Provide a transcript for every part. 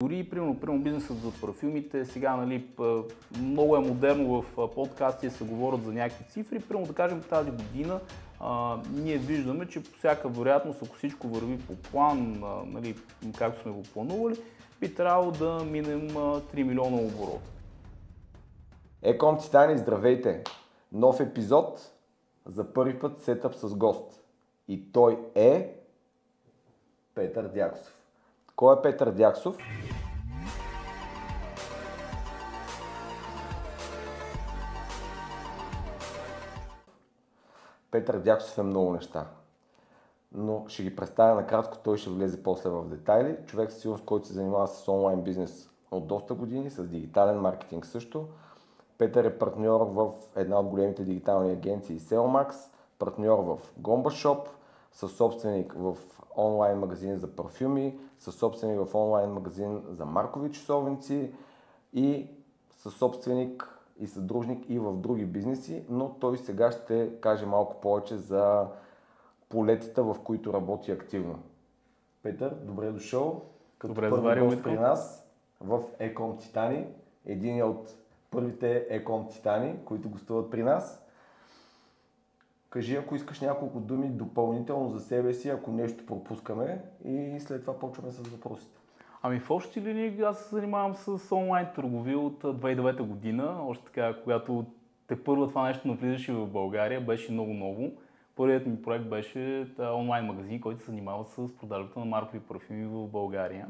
Дори, примерно бизнесът за парфюмите, сега нали, много е модерно в подкасти се говорят за някакви цифри. Примерно да кажем тази година ние виждаме, че по всяка вероятност, ако всичко върви по план, нали, както сме го планували, би трябвало да минем 3 милиона оборот. Еком Титани, здравейте! Нов епизод, за първи път сетъп с гост. И той е Петър Дяксов. Кой е Петър Дяксов? Петър Дяксов е много неща, но ще ги представя накратко, той ще влезе после в детайли. Човек със сигурност, който се занимава с онлайн бизнес от доста години, с дигитален маркетинг също. Петър е партньор в една от големите дигитални агенции Sellmax, партньор в Gomba Shop, съсобственик в онлайн магазин за парфюми, съсобственик в онлайн магазин за маркови часовници и съсобственик и съдружник и в други бизнеси, но той сега ще каже малко повече за полетите, в които работи активно. Петър, добре дошъл. Като първи гост при нас в Еком Титани, един от първите Еком Титани, които гостуват при нас. Кажи, ако искаш няколко думи допълнително за себе си, ако нещо пропускаме и след това почваме с въпросите. Ами в общи линии аз се занимавам с онлайн търговия от 2009 година, още така, когато тепърва това нещо навлизаше в България, беше много ново. Първият ми проект беше онлайн магазин, който се занимава с продажбата на маркови парфюми в България.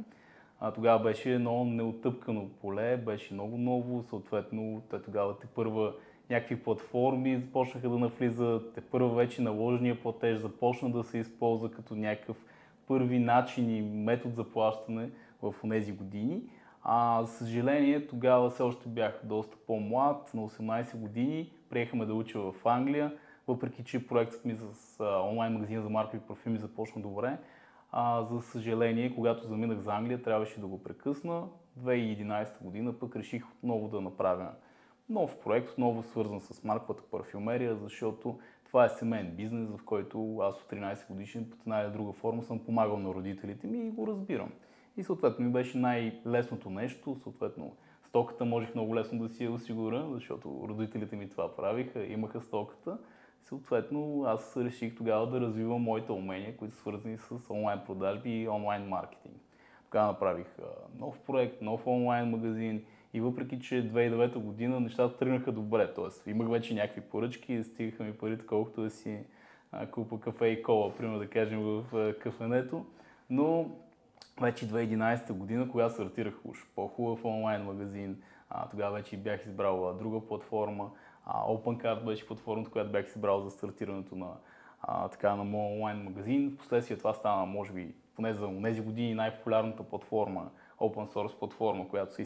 Тогава беше едно неотъпкано поле, беше много ново, съответно тогава тепърва някакви платформи започнаха да навлизат, тепърва вече наложения платеж започна да се използва като някакъв първи начин и метод за плащане в тези години. За съжаление, тогава все още бях доста по-млад, на 18 години, приехаме да уча в Англия, въпреки че проектът ми с онлайн магазина за маркови парфюми започна добре. За съжаление, когато заминах за Англия, трябваше да го прекъсна. 2011 година пък реших отново да направя нов проект, отново свързан с марковата парфюмерия, защото това е семейен бизнес, в който аз от 13 годишен под една или друга форма съм помагал на родителите ми и го разбирам. И съответно ми беше най-лесното нещо, съответно стоката можех много лесно да си я осигуря, защото родителите ми това правиха, имаха стоката. Съответно аз реших тогава да развивам моите умения, които са свързани с онлайн продажби и онлайн маркетинг. Тогава направих нов проект, нов онлайн магазин и въпреки, че 2009 година нещата тръгнаха добре, т.е. имах вече някакви поръчки, стигаха ми парите, колкото да си купа кафе и кола, примерно да кажем в кафенето, но вече 2011 година, когато стартирах уж по-хубав онлайн магазин, тогава вече бях избрал друга платформа. OpenCart беше платформата, която бях избрал за стартирането на моят онлайн магазин. Впоследствие това стана, може би, поне за тези години най-популярната платформа, open source платформа, която се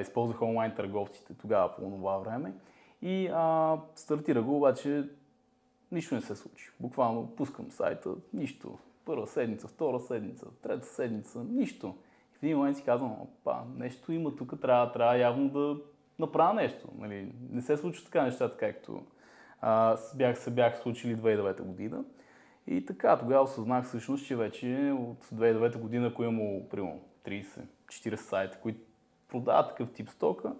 използваха онлайн търговците тогава по това време. И стартирах го, обаче нищо не се случи. Буквално пускам сайта, нищо. Първа седмица, втора седмица, трета седмица, нищо. И в един момент си казвам, нещо има тук, трябва явно да направя нещо. Нали? Не се случва така нещата, както се бяха случили 2009 година. И така, тогава осъзнах всъщност, че вече от 2009 година, ако имало примерно 30-40 сайта, които продават такъв тип стока,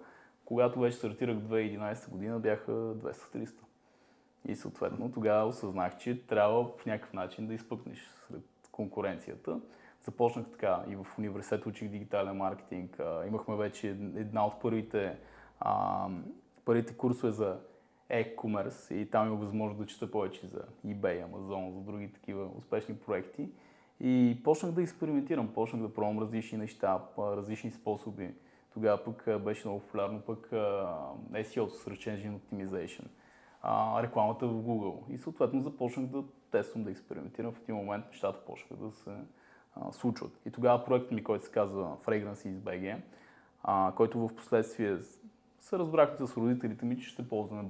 когато вече стартирах 2011 година, бяха 200-300. И съответно тогава осъзнах, че трябва по някакъв начин да изпъкнеш сред конкуренцията. Започнах така и в университета учих дигитален маркетинг. Имахме вече една от първите курсове за e-commerce и там имах възможност да чета повече за eBay, Amazon, за други такива успешни проекти. И почнах да експериментирам, почнах да пробвам различни неща, различни способи. Тогава пък беше много популярно SEO, Search Engine Optimization, рекламата в Google. И съответно започнах да тествам, да експериментирам. В един момент нещата почнаха да се случват. И тогава проектът ми, който се казва Fragrances BG, който в последствие се разбрахме с родителите ми, че ще ползваме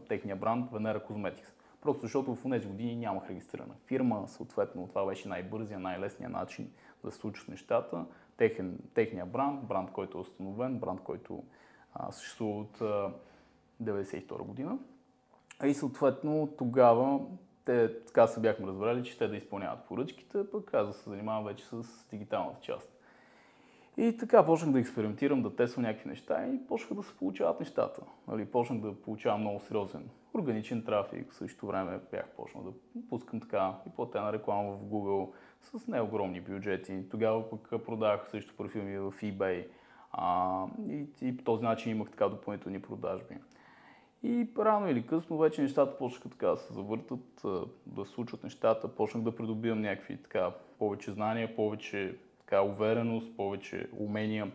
техния бранд Venera Cosmetics. Просто защото в тези години нямах регистрирана фирма, съответно това беше най-бързия, най-лесният начин да се случат нещата. Техния бранд, който е установен, бранд, който съществува от 1992 година. И съответно тогава така се бяхме разбрали, че те да изпълняват поръчките, пък аз да се занимавам вече с дигиталната част. И така почнах да експериментирам, да тествам някакви неща и почнаха да се получават нещата. Нали, почнах да получавам много сериозен органичен трафик, в същото време бях почнал да пускам така и платена реклама в Google с неогромни бюджети. Тогава пък продавах също парфюми в eBay и по този начин имах така допълнителни продажби. И рано или късно вече нещата почнаха така да се завъртат, да се случват нещата, почнах да придобивам някакви така повече знания, повече така увереност, повече умения.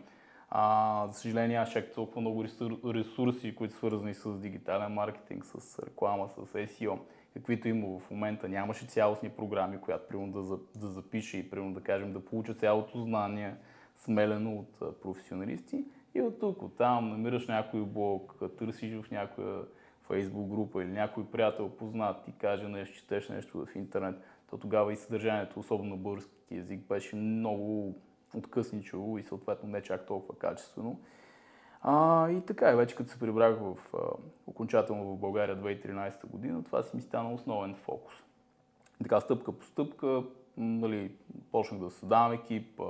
За съжаление, аз чак толкова много ресурси, които са свързани с дигитален маркетинг, с реклама, с SEO, каквито има в момента. Нямаше цялостни програми, която примерно да запише и примерно да кажем да получа цялото знание смелено от професионалисти. И от тук, от там намираш някой блог, търсиш в някоя Facebook група или някой приятел познат ти каже нещо, четеш нещо в интернет, то тогава и съдържанието, особено на български език, беше много откъсничаво и съответно не чак толкова качествено. И така, и вече като се прибрах окончателно в България 2013 година, това си ми стана основен фокус. И така, стъпка по стъпка, нали, почнах да създавам екип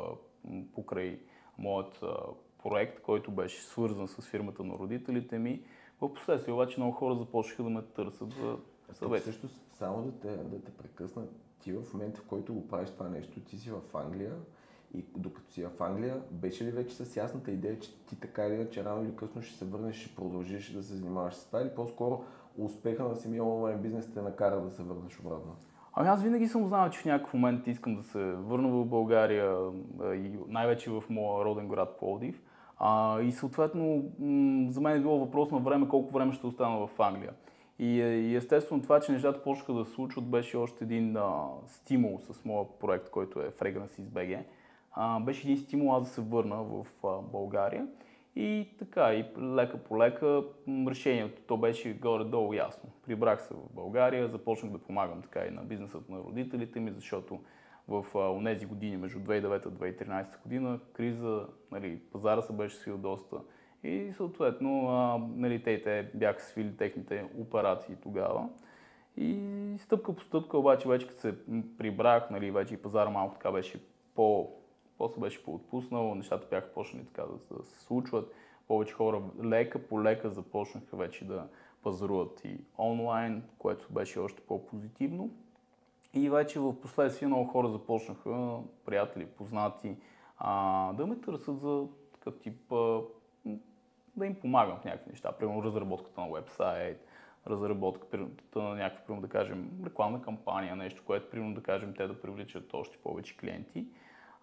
покрай моят проект, който беше свързан с фирмата на родителите ми. В последствие обаче много хора започнаха да ме търсят за съвет. Също само да те прекъсна, ти в момента, в който го правиш това нещо, ти си в Англия и докато си в Англия, беше ли вече с ясната идея, че ти така или иначе рано или късно ще се върнеш, ще продължиш да се занимаваш с това или по-скоро успеха на самия онлайн бизнес те накара да се върнеш обратно? Ами аз винаги съм знал, че в някакъв момент искам да се върна в България и най-вече в моя роден град Пловдив. И съответно за мен е било въпрос на време, колко време ще остана в Англия. И естествено това, че нещата почнаха да се случват, беше още един стимул с моя проект, който е Fragrances BG. Беше един стимул аз да се върна в България. И така, и лека по лека решението, то беше горе-долу ясно. Прибрах се в България, започнах да помагам така и на бизнесът на родителите ми, защото в онези години, между 2009-2013 година, криза, нали, пазара се беше свил доста и съответно нали, те бяха свили техните операции тогава. И стъпка по стъпка, обаче вече като се прибрах, нали, вече и пазара малко така беше после беше поотпуснал, нещата бяха почнали така да се случват. Повече хора лека по лека започнаха вече да пазаруват и онлайн, което беше още по-позитивно. И вече в последствие много хора започнаха, приятели, познати, да ме търсят за такъв тип, да им помагам в някакви неща. Примерно разработката на уебсайт, разработката на някаква, примерно да кажем, рекламна кампания, нещо, което примерно да кажем те да привличат още повече клиенти.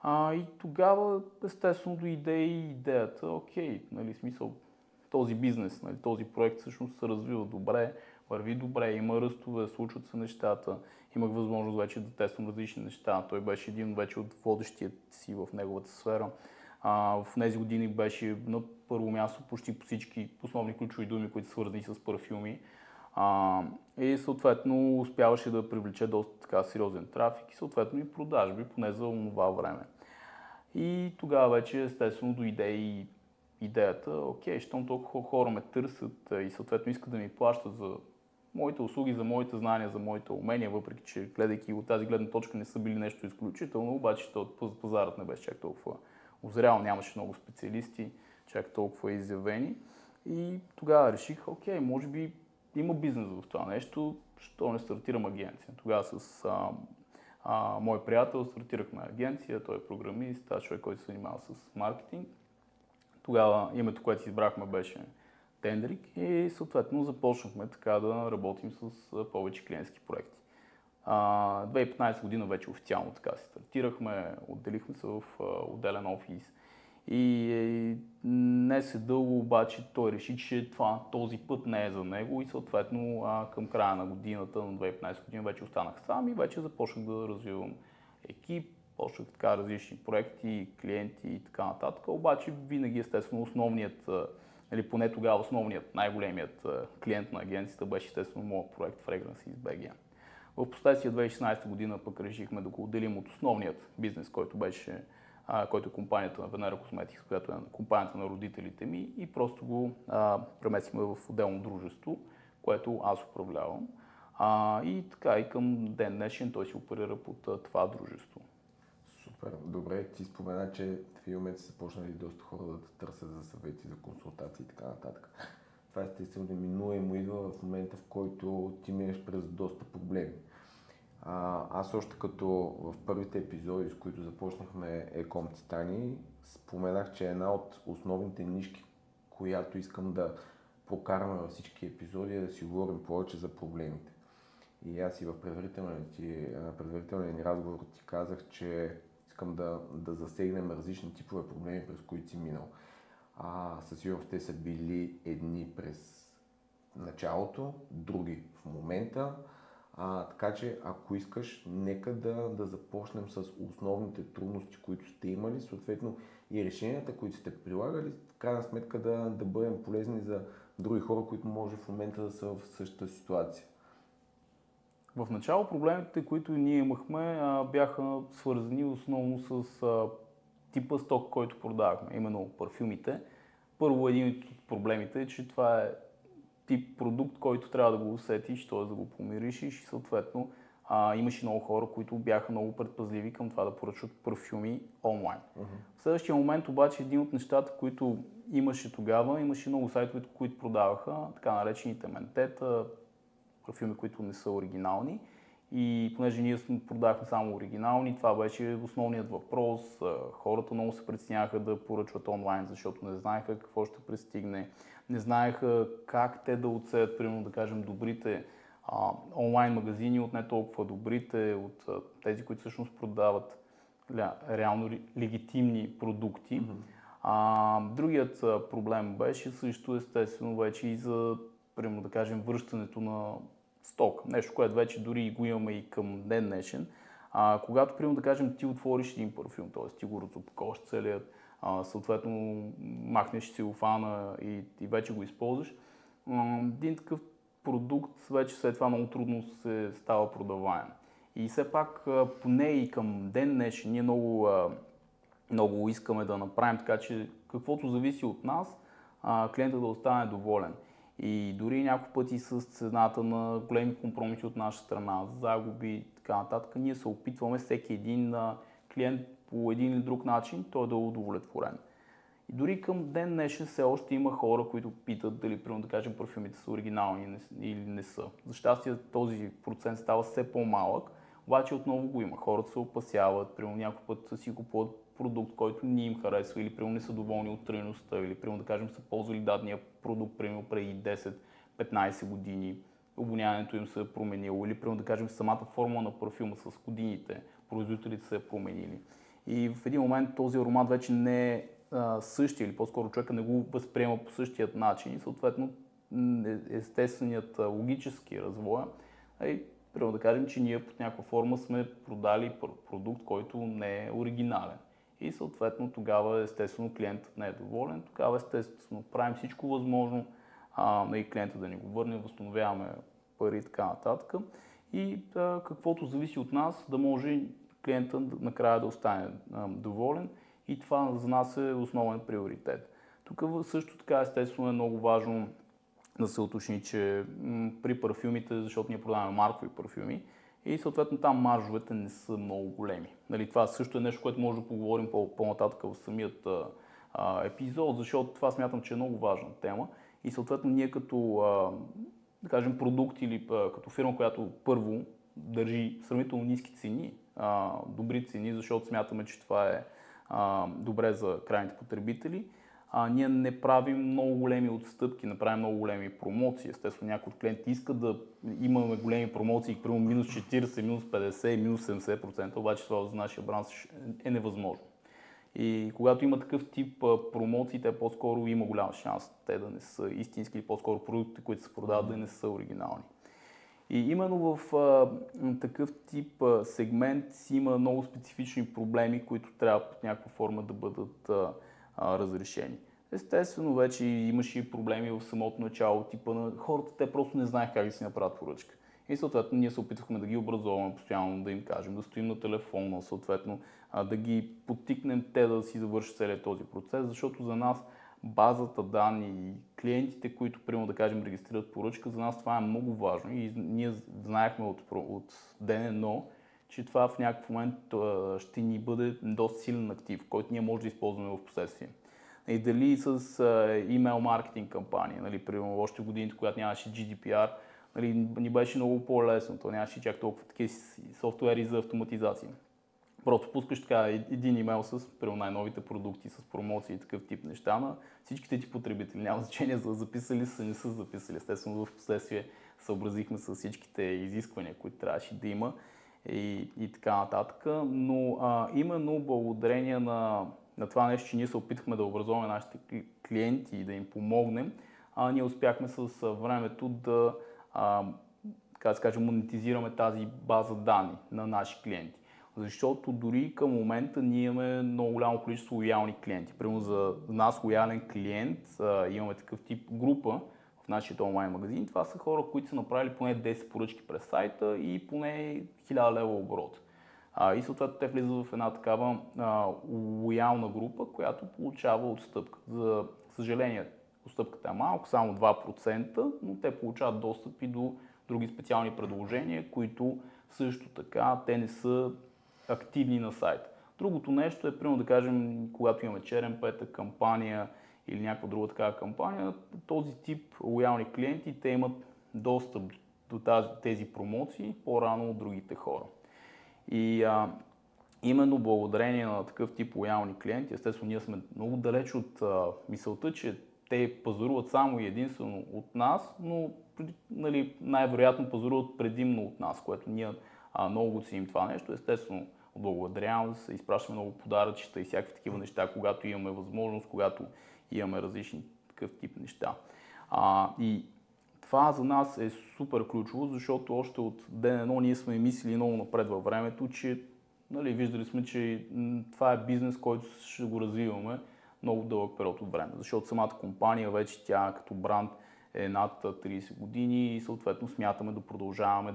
И тогава естествено дойде и идеята, окей, нали, смисъл, този бизнес, нали, този проект всъщност се развива добре, върви добре, има ръстове, случват се нещата, имах възможност вече да тествам различни неща. Той беше един вече от водещият си в неговата сфера. В тези години беше на първо място почти по всички основни ключови думи, които са свързани с парфюми. И съответно успяваше да привлече доста така сериозен трафик и съответно и продажби, поне за това време. И тогава вече естествено дойде и идеята, окей, щом толкова хора ме търсят и съответно искат да ми плащат за моите услуги, за моите знания, за моите умения, въпреки че гледайки от тази гледна точка не са били нещо изключително, обаче пазарът не беше чак толкова озрял, нямаше много специалисти, чак толкова изявени. И тогава реших, окей, може би има бизнес в това нещо, що не стартирам агенция. Тогава с мой приятел стартирахме агенция, той е програмист, аз човек, който се занимава с маркетинг. Тогава името, което си избрахме, беше Тендрик и съответно започнахме така да работим с повече клиентски проекти. 2015 година вече официално така си стартирахме, отделихме се в отделен офис и не се дълго обаче той реши, че този път не е за него и съответно към края на годината, на 2015 година вече останах сам и вече започнах да развивам екип, почнах така различни проекти, клиенти и така нататък, обаче винаги естествено основният, или поне тогава основният, най-големият клиент на агенцията беше естествено моят проект Fragrances BG. В последствие 2016 година пък решихме да го отделим от основният бизнес, който е компанията на Venera Cosmetics, която е компанията на родителите ми и просто го преместихме в отделно дружество, което аз управлявам. И така и към ден днешен той си оперира под това дружество. Супер. Добре, ти спомена, че в един момент са почнали доста хора да те търсят за съвети, за консултации и така нататък. Това естествено неминуемо идва в момента, в който ти минеш през доста проблеми. Аз още като в първите епизоди, с които започнахме Ecom Titani, споменах, че една от основните нишки, която искам да прокараме във всички епизоди, е да си говорим повече за проблемите. И аз и в предварителния ни разговор ти казах, че искам да засегнем различни типове проблеми, през които си минал. Със сигурност те са били едни през началото, други в момента. Така че, ако искаш, нека да започнем с основните трудности, които сте имали, съответно и решенията, които сте прилагали, в крайна сметка да бъдем полезни за други хора, които може в момента да са в същата ситуация. В начало проблемите, които ние имахме, бяха свързани основно с типа сток, който продавахме, именно парфюмите. Първо, един от проблемите е, че това е тип продукт, който трябва да го усетиш, т.е. да го помиришиш и съответно имаше много хора, които бяха много предпазливи към това да поръчват парфюми онлайн. В следващия момент обаче един от нещата, които имаше тогава, имаше много сайтове, които продаваха така наречените ментета, парфюми, които не са оригинални. И понеже ние продавахме само оригинални, това беше основният въпрос. Хората много се притесняваха да поръчват онлайн, защото не знаеха какво ще пристигне. Не знаеха как те да отсеят, примерно да кажем, добрите онлайн магазини от не толкова добрите, от тези, които всъщност продават реално легитимни продукти. Другият проблем беше също естествено вече и за, примерно да кажем, връщането на сток. Нещо, което вече дори го имаме и към ден днешен. Когато, примерно да кажем, ти отвориш един парфюм, т.е. ти го разопаковаш целият, съответно махнеш целофана и вече го използваш, един такъв продукт вече след това много трудно се става продаваем. И все пак, поне и към ден днешен, ние много искаме да направим така, че каквото зависи от нас, клиентът да остане доволен. И дори няколко пъти с цената на големи компромиси от наша страна, загуби и така нататък, ние се опитваме всеки един клиент по един или друг начин той да е удовлетворен. И дори към ден днешен все още има хора, които питат дали, примерно да кажем, парфюмите са оригинални или не са. За щастие този процент става все по-малък, обаче отново го има. Хората се опасяват, примерно някой път си купуват продукт, който не им харесва или примерно не са доволни от трайността или примерно да кажем са ползвали дадения продукт примерно преди 10-15 години, обоняването им се е променило или примерно да кажем самата формула на парфюма с годините, производителите се е променили. И в един момент този аромат вече не е същия или по-скоро човека не го възприема по същият начин и съответно естественият логически развой е примерно да кажем, че ние под някаква форма сме продали продукт, който не е оригинален. И съответно тогава естествено клиентът не е доволен, тогава естествено правим всичко възможно и клиента да ни го върне, възстановяваме пари и така нататък. И каквото зависи от нас, да може клиентът накрая да остане доволен и това за нас е основен приоритет. Тук също така естествено е много важно да се уточни, че при парфюмите, защото ние продаваме маркови парфюми, и съответно там маржовете не са много големи. Нали, това също е нещо, което може да поговорим по-нататък в самият епизод, защото това смятам, че е много важна тема. И съответно ние като да кажем, продукт или като фирма, която първо държи сравнително ниски цени, добри цени, защото смятаме, че това е добре за крайните потребители. Ние не правим много големи отстъпки, не правим много големи промоции. Естествено, някои от клиенти искат да имаме големи промоции, примерно минус 40, минус 50 и минус 70%, обаче това за нашия бранш е невъзможно. И когато има такъв тип промоции, те по-скоро има голям шанс те да не са истински, или по-скоро продуктите, които се продават, да не са оригинални. И именно в такъв тип сегмент има много специфични проблеми, които трябва под някаква форма да бъдат разрешени. Естествено, вече имаше и проблеми в самото начало, типа на хората, те просто не знаеха как да си направят поръчка. И съответно ние се опитвахме да ги образоваме постоянно, да им кажем, да стоим на телефона, съответно да ги подтикнем те да си завършат целият този процес, защото за нас базата данни и клиентите, които, примерно да кажем, регистрират поръчка, за нас това е много важно и ние знаехме от ден едно, че това в някакъв момент ще ни бъде доста силен актив, който ние може да използваме в последствие. И дали с имейл маркетинг кампания, нали, примерно още в годините, когато нямаше GDPR, нали, ни беше много по-лесно, то нямаше чак толкова такива софтуери за автоматизация. Просто пускаш така един имейл с най-новите продукти, с промоции и такъв тип неща на всичките ти потребители. Няма значение за записали са, не са записали. Естествено, в последствие съобразихме с всичките изисквания, които трябваше да има и така нататък. Но именно благодарение на това нещо, че ние се опитахме да образуваме нашите клиенти и да им помогнем, ние успяхме с времето да монетизираме тази база данни на наши клиенти. Защото дори към момента ние имаме много голямо количество лоялни клиенти. Примерно за нас лоялен клиент, имаме такъв тип група в нашия онлайн магазин. Това са хора, които са направили поне 10 поръчки през сайта и поне 1000 лева оборот. И съответно те влизат в една такава лоялна група, която получава отстъпка. За съжаление, отстъпката е малко, само 2%, но те получават достъп и до други специални предложения, които също така те не са активни на сайта. Другото нещо е, примерно да кажем, когато имаме черен петък кампания или някаква друга такава кампания, този тип лоялни клиенти, те имат достъп до тези промоции по-рано от другите хора. И именно благодарение на такъв тип лоялни клиенти, естествено ние сме много далеч от мисълта, че те пазаруват само и единствено от нас, но нали, най-вероятно пазаруват предимно от нас, което ние много го ценим това нещо. Естествено, благодарявам се, изпращаме много подаръчета и всякакви такива неща, когато имаме възможност, когато имаме различни такъв тип неща. И това за нас е супер ключово, защото още от ден едно ние сме мислили много напред във времето, че нали, виждали сме, че това е бизнес, който ще го развиваме много дълъг период от време. Защото самата компания вече тя като бранд е над 30 години и съответно смятаме да продължаваме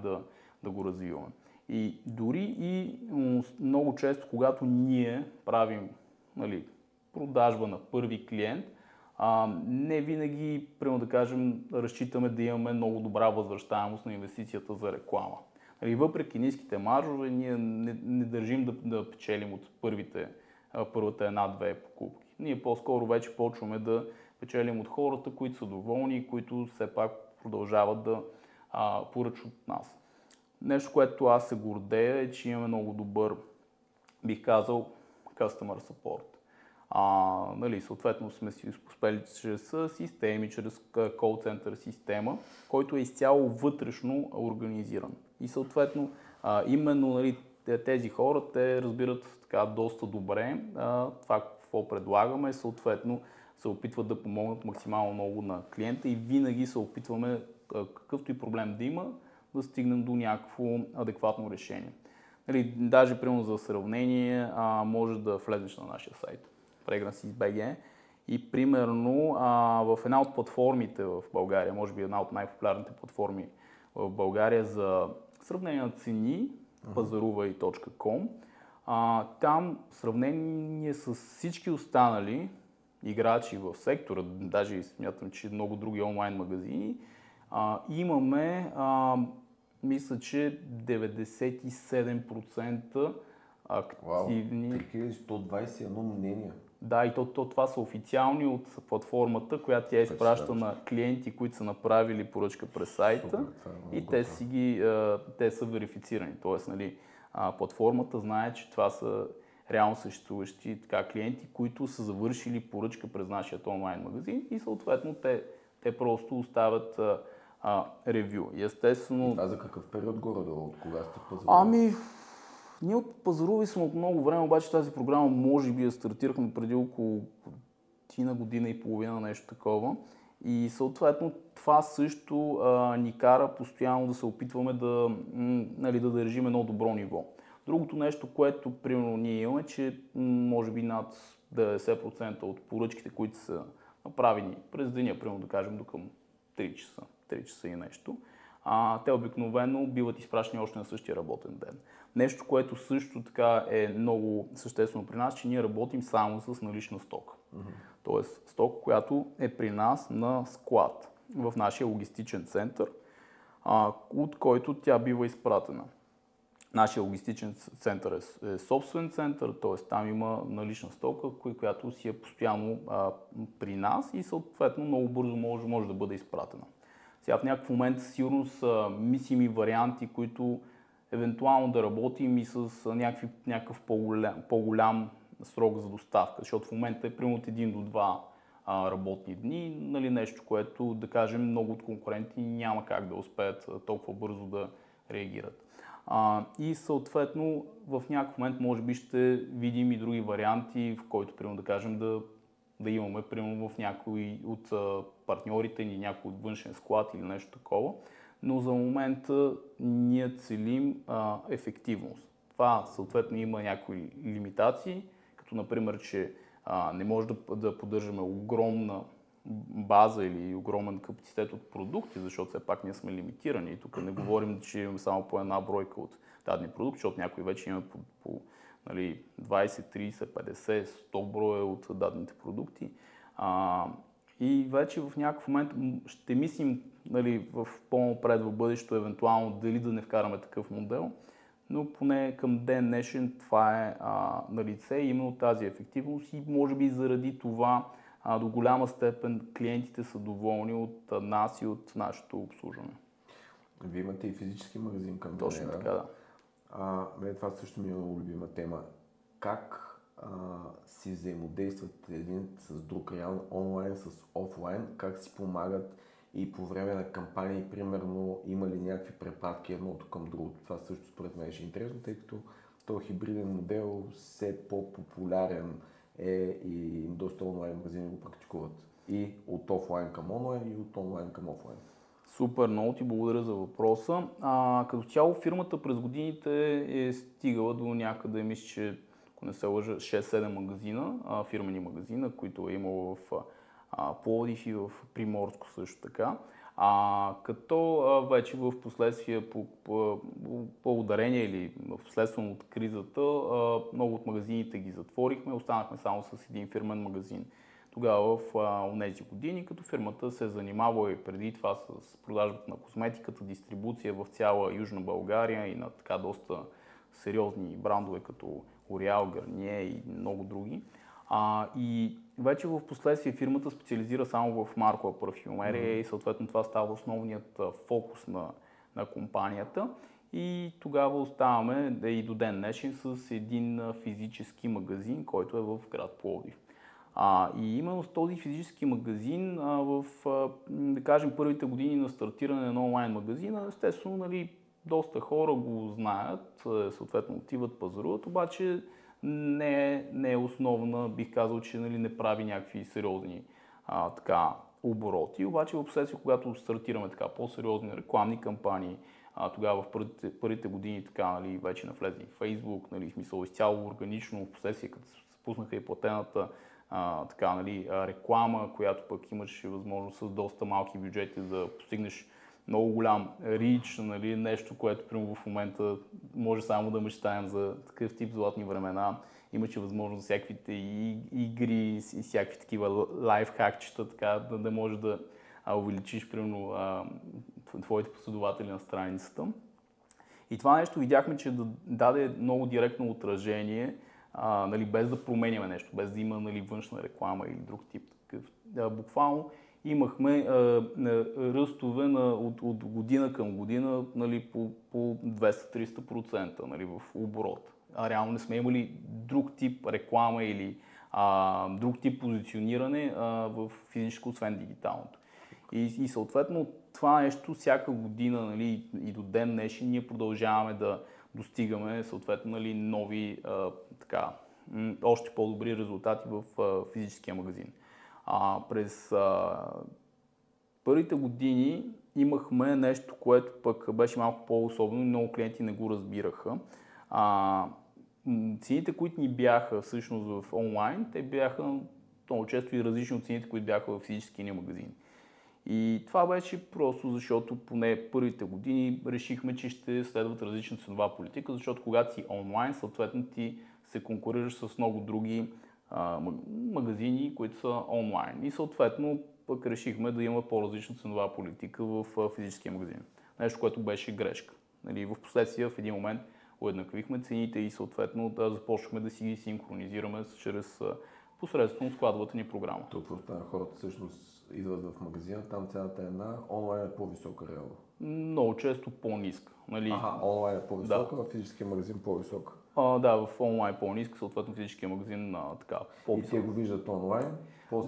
да го развиваме. И дори и много често, когато ние правим нали, продажба на първи клиент, не винаги, примерно да кажем, разчитаме да имаме много добра възвръщаемост на инвестицията за реклама. Нали, въпреки ниските маржове, ние не държим да печелим от първата една-две покупки. Ние по-скоро вече почваме да печелим от хората, които са доволни и които все пак продължават да поръчват от нас. Нещо, което аз се гордея е, че имаме много добър, бих казал, customer support. Нали, съответно сме си успели чрез системи, чрез call center система, който е изцяло вътрешно организиран. И съответно именно нали, тези хора, те разбират така доста добре това какво предлагаме, съответно се опитват да помогнат максимално много на клиента и винаги се опитваме какъвто и проблем да има, да стигнем до някакво адекватно решение. Нали, даже примерно за сравнение може да влезеш на нашия сайт Fragrances.bg и примерно в една от платформите в България, може би една от най-популярните платформи в България за сравнение на цени, пазарувай.com, там в сравнение с всички останали играчи в сектора, даже смятам, че много други онлайн магазини, имаме мисля, че 97% активни. 3121 мнения. Да, и това са официални от платформата, която тя изпраща на клиенти, които са направили поръчка през сайта и те са верифицирани. Тоест, нали, платформата знае, че това са реално съществуващи клиенти, които са завършили поръчка през нашия онлайн магазин и съответно те просто оставят ревю. И естествено... Това за какъв период горе-долу? Кога сте пазарували? Ние от пазарували сме от много време, обаче тази програма може би я стартирахме преди около година и половина, нещо такова. И съответно това също ни кара постоянно да се опитваме да държим едно добро ниво. Другото нещо, което примерно ние имаме, че може би над 90% от поръчките, които са направени през деня, примерно да кажем до към 3 часа и нещо, те обикновено биват изпращани още на същия работен ден. Нещо, което също така е много съществено при нас, че ние работим само с налична стока. Тоест стока, която е при нас на склад в нашия логистичен център, от който тя бива изпратена. Нашия логистичен център е собствен център, т.е. там има налична стока, която си е постоянно при нас и съответно много бързо може да бъде изпратена. Сега в някакъв момент сигурно са мислими варианти, които евентуално да работим и с някакъв по-голям срок за доставка, защото в момента е примерно от 1 до 2 работни дни, нали, нещо, което да кажем много от конкуренти няма как да успеят толкова бързо да реагират. И съответно в някакъв момент може би ще видим и други варианти, в който примерно да кажем да имаме примерно в някой от партньорите ни някой от външен склад или нещо такова, но за момента ние целим ефективност. Това съответно има някои лимитации, като например, че не може да поддържаме огромна база или огромен капацитет от продукти, защото все пак ние сме лимитирани. Тук не говорим, че имаме само по една бройка от дадени продукти, защото някои вече имаме по нали, 20, 30, 50, 100 броя от дадените продукти. И вече в някакъв момент ще мислим нали, в по-напред в бъдещето, евентуално дали да не вкараме такъв модел, но поне към ден днешен това е на лице, именно тази ефективност и може би заради това до голяма степен клиентите са доволни от нас и от нашето обслужване. Вие имате и физически магазин към Точно така, да. Това също ми е много любима тема. Как си взаимодействат един с друг, реално онлайн с офлайн, как си помагат и по време на кампании, примерно, има ли някакви препратки едното към другото. Това също според мен ще е интересно, тъй като този хибриден модел все по-популярен е и доста онлайн магазини го практикуват. И от офлайн към онлайн, и от онлайн към офлайн. Супер, много ти благодаря за въпроса. Като цяло фирмата през годините е стигала до някъде, мисля, че ако не се лъжа, 6-7 магазина, фирмени магазина, които е имало в Пловдив и в Приморско също така. Като вече в последствие по ударение или в следствие от кризата, много от магазините ги затворихме, останахме само с един фирмен магазин. Тогава в тези години, като фирмата се е занимавала и преди това с продажбата на косметиката, дистрибуция в цяла Южна България и на така доста сериозни брандове като L'Oréal, Garnier и много други. И вече в последствие фирмата специализира само в маркова парфюмерия и съответно това става основният фокус на компанията. И тогава оставаме и до ден днешен с един физически магазин, който е в град Пловдив. И именно с този физически магазин да кажем, първите години на стартиране на онлайн магазина, естествено, нали, доста хора го знаят, съответно отиват, пазаруват, обаче не е основна, бих казал, че нали, не прави някакви сериозни обороти. Обаче в последствие, когато стартираме така по-сериозни рекламни кампании, тогава в първите години така, нали, вече навлезли в Facebook, нали, в смисъл изцяло органично, в последствие като се спуснаха и платената нали, реклама, която пък имаш възможност с доста малки бюджети да постигнеш много голям рич, нали, нещо, което примерно в момента може само да мечтаем за такъв тип златни времена. Имаше възможност за всякаквите игри и всякакви такива лайфхакчета, така да може да увеличиш примерно твоите последователи на страницата. И това нещо видяхме, че даде много директно отражение, нали, без да променяме нещо, без да има нали, външна реклама или друг тип такъв. Буквално имахме ръстове от година към година нали, по 200-300% нали, в оборот. Реално не сме имали друг тип реклама или друг тип позициониране в физическо, освен дигиталното. И съответно това нещо всяка година нали, и до ден днешен ние продължаваме да достигаме съответно нали, нови още по-добри резултати в физическия магазин. През първите години имахме нещо, което пък беше малко по-особено и много клиенти не го разбираха. Цените, които ни бяха всъщност в онлайн, те бяха много често и различни от цените, които бяха в физическия ни магазин. И това беше просто защото поне първите години решихме, че ще следват различна ценова политика, защото когато си онлайн, съответно ти се конкурираш с много други магазини, които са онлайн. И съответно пък решихме да има по-различна ценова политика в физическия магазин. Нещо, което беше грешка. Нали, в последствие в един момент уеднаквихме цените и съответно да започнахме да си ги синхронизираме чрез посредством складовата ни програма. Тук хората всъщност идват в магазина, там цената е една, онлайн е по-висока реално. Много често по-ниска. Нали? Онлайн е по-висока, в физическия магазин по-висока. Да, в онлайн по-ниска, съответно физическия магазин така по-висока. И те го виждат онлайн?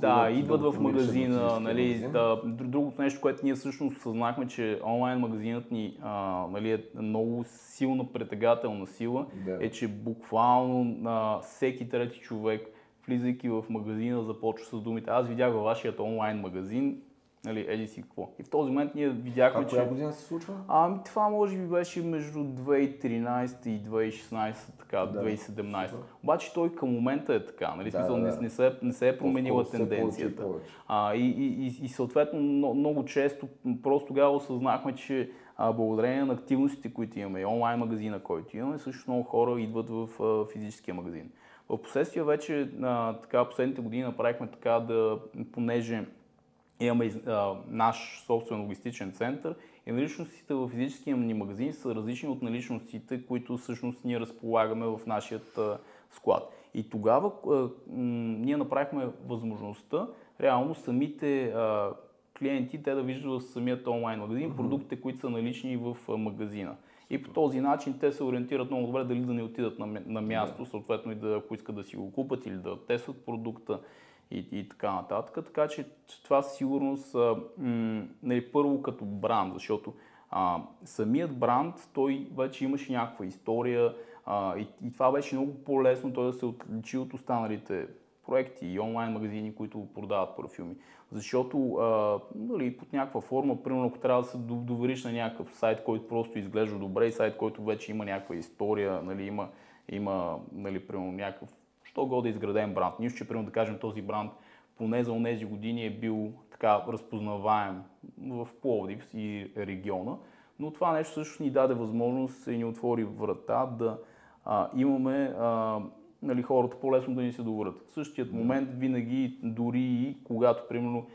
Да, идват в магазина, нали, другото нещо, което ние всъщност съзнахме, че онлайн магазинът ни нали, е много силна притегателна сила, е, че буквално всеки трети човек, влизайки в магазина, започва с думите: аз видях във вашият онлайн магазин, нали, еди си какво. И в този момент ние видяхме, че... коя година се случва? Това може би беше между 2013 и 2016, така, 2017. Обаче той към момента е така, нали, смисъл, не се е променила тенденцията. И съответно много често просто тогава осъзнахме, че благодарение на активностите, които имаме, и онлайн магазина, който имаме, също много хора идват в физическия магазин. В последствие вече, така, последните години направихме така, понеже имаме наш собствен логистичен център и наличностите в физическия ни магазин са различни от наличностите, които всъщност ние разполагаме в нашия склад. И тогава ние направихме възможността реално самите клиенти те да виждат в самият онлайн магазин продуктите, които са налични в магазина. И по този начин те се ориентират много добре дали да не отидат на място, съответно и ако искат да си го купат или да тестват продукта и така нататък. Така че това със сигурност нали, първо като бранд, защото самият бранд той вече имаше някаква история и това беше много по-лесно той да се отличи от останалите проекти и онлайн магазини, които продават парфюми. Защото нали, под някаква форма, примерно ако трябва да се довериш на някакъв сайт, който просто изглежда добре и сайт, който вече има някаква история, нали, има нали, примерно някакъв що-годе изграден бранд. Нищо, че примерно да кажем този бранд поне за онези години е бил така разпознаваем в Пловдив и региона, но това нещо също ни даде възможност и ни отвори врата да имаме нали, хората по-лесно да ни се доверят. В същият момент винаги, дори и когато примерно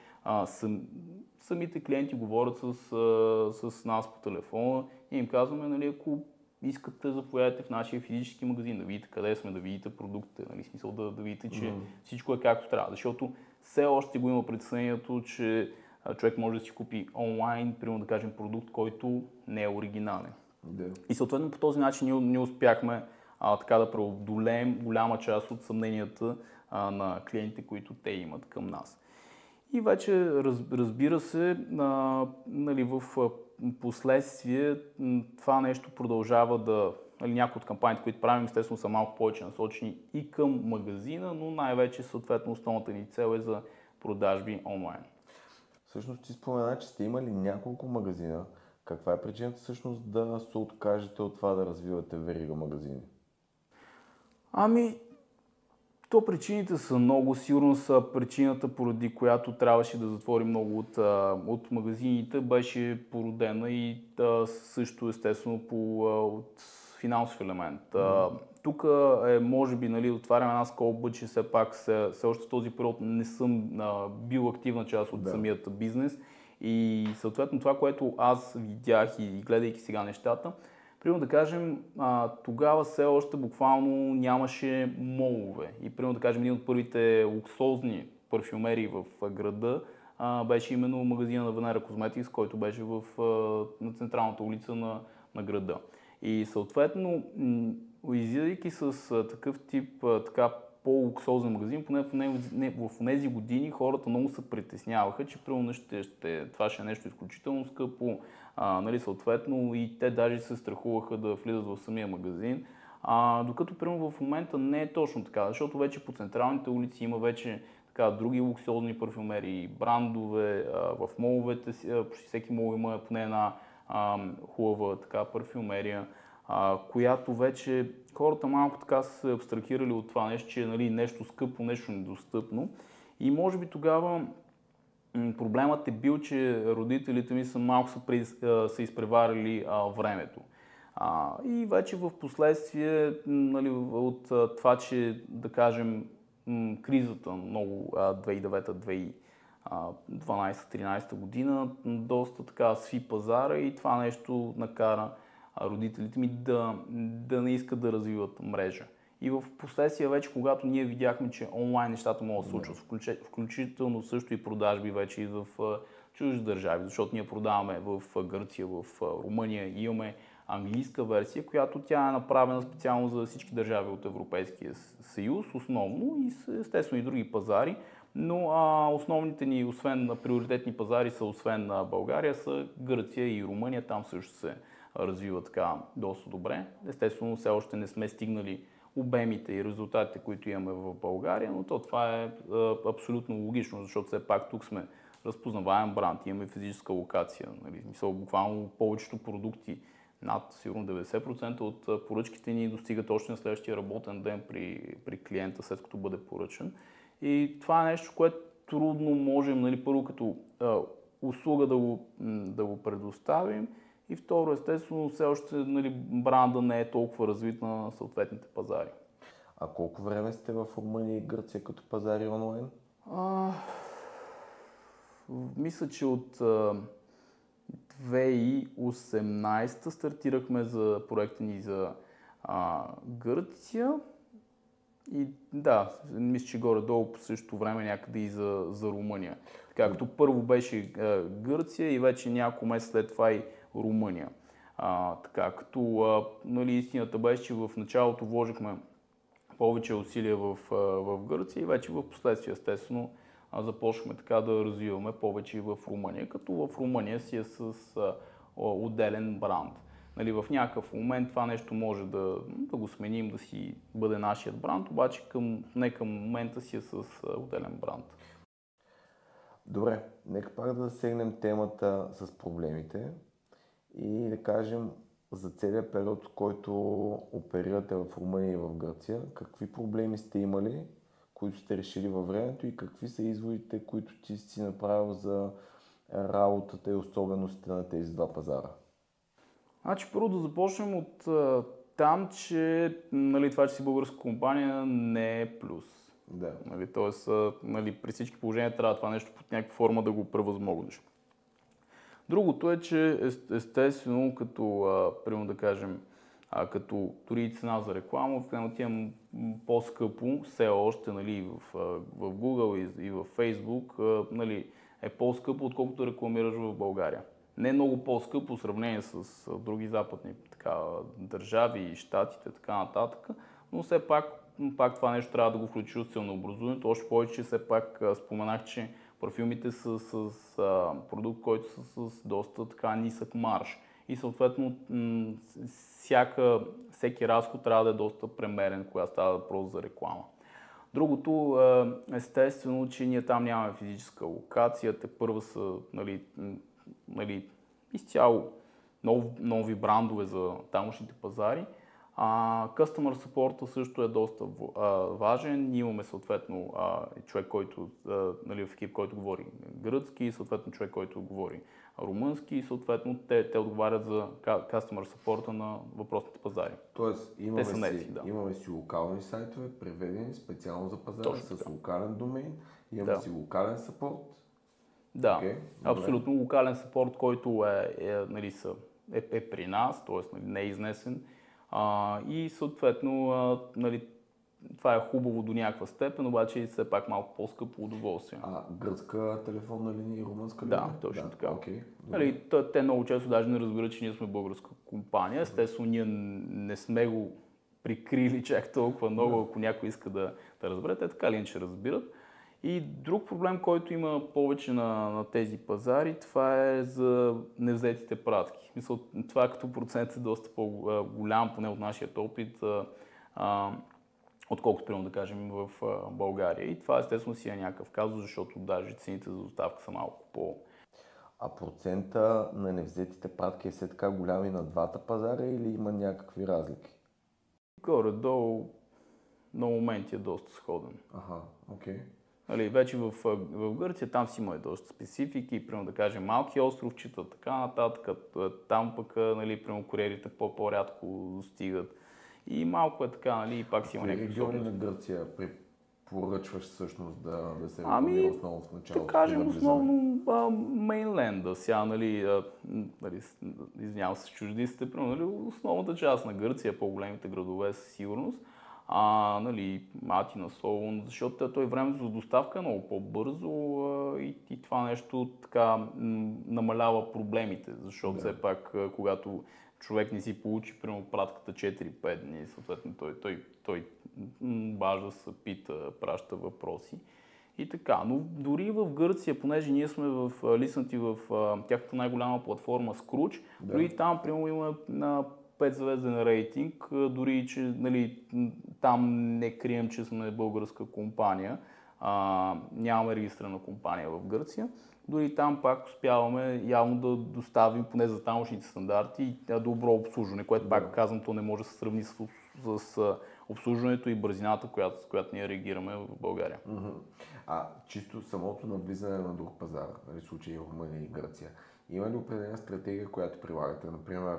самите клиенти говорят с нас по телефона и им казваме, нали, ако искате, заповядайте в нашия физически магазин, да видите къде сме, да видите продуктите, нали, смисъл да видите, че всичко е както трябва. Защото все още го има притеснението, че човек може да си купи онлайн, примерно да кажем продукт, който не е оригинален. И съответно по този начин ние успяхме така да преодолеем голяма част от съмненията на клиентите, които те имат към нас. И вече разбира се, нали, в последствие това нещо продължава нали, някои от кампаниите, които правим, естествено са малко повече насочени и към магазина, но най-вече съответно основната ни цел е за продажби онлайн. Всъщност ти спомена, че сте имали няколко магазина. Каква е причината всъщност да се откажете от това да развивате верига магазини? То причините са много. Сигурно са причината, поради която трябваше да затворим много от магазините, беше породена и също естествено от финансов елемент. Тук е, може би, нали, отварям една скоба, че все пак все още в този период не съм бил активна част от самият бизнес и съответно това, което аз видях и гледайки сега нещата, примерно да кажем, тогава все още буквално нямаше молове и примерно да кажем един от първите луксозни парфюмерии в града беше именно магазина на Venera Cosmetics, който беше на централната улица на града. И съответно, излизайки с такъв тип така по-луксозен магазин, поне в тези години хората много се притесняваха, че примерно това ще е нещо изключително скъпо, нали, съответно и те даже се страхуваха да влизат в самия магазин. Докато примерно в момента не е точно така, защото вече по централните улици има вече така, други луксозни парфюмерии, брандове, в моловете, почти всеки мол има поне една хубава така парфюмерия, която вече хората малко така са абстрахирали от това нещо, че е, нали, нещо скъпо, нещо недостъпно. И може би тогава проблемът е бил, че родителите ми малко са изпреварили времето. И вече в последствие, нали, от това, че да кажем кризата много 2009-2012-2013 година доста така сви пазара и това нещо накара родителите ми да не искат да развиват мрежа. И в последствие вече, когато ние видяхме, че онлайн нещата могат да се случват, включително също и продажби вече и в чужди държави, защото ние продаваме в Гърция, в Румъния и имаме английска версия, която тя е направена специално за всички държави от Европейския съюз, основно и естествено и други пазари, но основните ни, освен на приоритетни пазари, са освен на България, са Гърция и Румъния, там също се развива така доста добре. Естествено, все още не сме стигнали обемите и резултатите, които имаме в България, но това е абсолютно логично, защото все пак тук сме разпознаваем бранд, имаме физическа локация. Нали? Буквално повечето продукти, над сигурно 90% от поръчките ни достигат още на следващия работен ден при клиента, след като бъде поръчан. И това е нещо, което трудно можем, нали, първо като услуга да го предоставим, и второ, естествено, все още, нали, бранда не е толкова развит на съответните пазари. А колко време сте в Румъния и Гърция като пазари онлайн? Мисля, че от 2018 стартирахме за проекта ни за Гърция. И да, мисля, че горе-долу по същото време някъде и за Румъния. Така, като първо беше Гърция и вече няколко месеца след това и Румъния. Така, като нали, истината беше, че в началото вложихме повече усилия в Гърция и вече в последствие, естествено, започнахме така да развиваме повече и в Румъния, като в Румъния си е с отделен бранд. Нали, в някакъв момент това нещо може да го сменим, да си бъде нашият бранд, обаче не към момента си е с отделен бранд. Добре, нека пак да засегнем темата с проблемите и да кажем за целият период, в който оперирате в Румъния и в Гърция, какви проблеми сте имали, които сте решили във времето и какви са изводите, които ти си направил за работата и особеностите на тези два пазара? Значи първо да започнем от там, че нали, това, че си българска компания, не е плюс. Да. Нали, тоест, нали, при всички положения трябва това нещо под някаква форма да го превъзмогнеш. Другото е, че естествено, като, примерно да кажем, като дори и цена за реклама, в крайна отивам по-скъпо, все още нали, в Google и в Facebook нали, е по-скъпо, отколкото рекламираш в България. Не е много по-скъпо в сравнение с други западни държави, щатите, така нататък, но все пак това нещо трябва да го включи от ценообразуването. Още повече, че все пак споменах, че парфюмите са с продукт, който са с доста така нисък марж. И съответно всеки разход трябва да е доста премерен, когато става въпрос за реклама. Другото, естествено, че ние там нямаме физическа локация, те първа са нали, изцяло нови брандове за тамошните пазари. Customer support също е доста важен. Ние имаме съответно човек, който нали, в екип, който говори гръцки, съответно човек, който говори румънски и съответно те отговарят за customer support на въпросните пазари. Тоест имаме си локални сайтове, преведени специално за пазара с локален домейн, имаме си локален support. Да, абсолютно локален съпорт, който е при нас, т.е. не е изнесен. И съответно нали, това е хубаво до някаква степен, обаче и все пак малко по-скъпо удоволствие. Гръцка телефонна линия и румънска линия? Да, точно така. Нали, те много често даже не разбират, че ние сме българска компания. Естествено, ние не сме го прикрили чак толкова много, ако някой иска да разбере, те така ли иначе разбират. И друг проблем, който има повече на тези пазари, това е за невзетите пратки. Мисля, това като процент е доста по-голям, поне от нашия опит, отколкото, примерно да кажем, в България. И това естествено си е някакъв казус, защото даже цените за доставка са малко по... А процента на невзетите пратки е все така голям и на двата пазара или има някакви разлики? Горе-долу на моменти е доста сходен. Окей. Нали, вече в Гърция там си има доста специфики, примерно да кажем малки островчета, така нататък, там пък нали, примерно куриерите по-рядко достигат и малко е така, нали, и пак си има някакви региони на Гърция поръчваш всъщност да се рекламира основно в началото? Да кажем основно мейнленда. Сега, извинявам се, чуждиците, нали, основната част на Гърция, по-големите градове със сигурност. Атина, Солун, защото той времето за доставка е много по-бързо и това нещо така намалява проблемите, защото все пак, когато човек не си получи примерно пратката 4-5 дни, съответно той бажа се пита, праща въпроси и така. Но дори в Гърция, понеже ние сме лиснати в тяхната най-голяма платформа Scrooge, дори там примерно има на 5-звезден рейтинг, дори че нали, там не крием, че сме българска компания, нямаме регистрирана компания в Гърция. Дори там пак успяваме явно да доставим поне за тамошните стандарти добро обслужване, което пак казвам, то не може да се сравни с обслужването и бързината, с която ние реагираме в България. Чисто самото навлизане на друг пазар, в случай Румъния и Гърция, има ли определена стратегия, която прилагате? Например,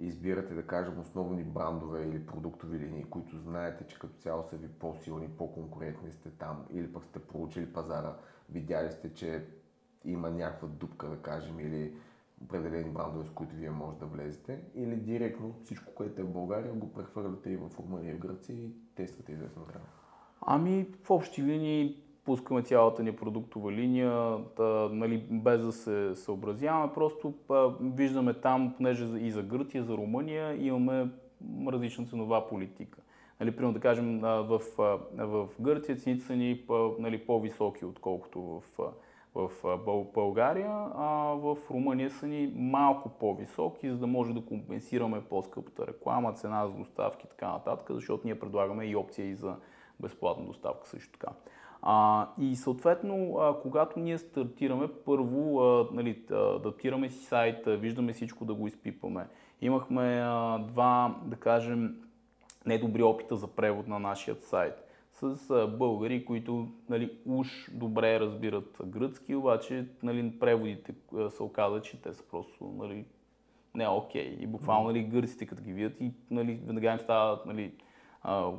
избирате, да кажем, основни брандове или продуктови линии, които знаете, че като цяло са ви по-силни, по-конкурентни сте там, или пък сте проучили пазара, видяли сте, че има някаква дупка, да кажем, или определени брандове, с които вие може да влезете, или директно всичко, което е в България, го прехвърляте и в Румъния и в Гърция и тествате известно време? В общи линии пускаме цялата ни продуктова линия, без да се съобразяваме, просто виждаме там, понеже и за Гърция, и за Румъния имаме различна ценова политика. Примерно да кажем, в Гърция цените са ни по-високи, отколкото в България, а в Румъния са ни малко по-високи, за да може да компенсираме по-скъпата реклама, цена за доставки и така нататък, защото ние предлагаме и опция и за безплатна доставка също така. И съответно, когато ние стартираме, първо адаптираме си сайта, виждаме всичко да го изпипаме. Имахме два, да кажем, недобри опита за превод на нашия сайт с българи, които уж добре разбират гръцки, обаче преводите се оказа, че те са просто не окей. И буквално гърците като ги видят и веднага им става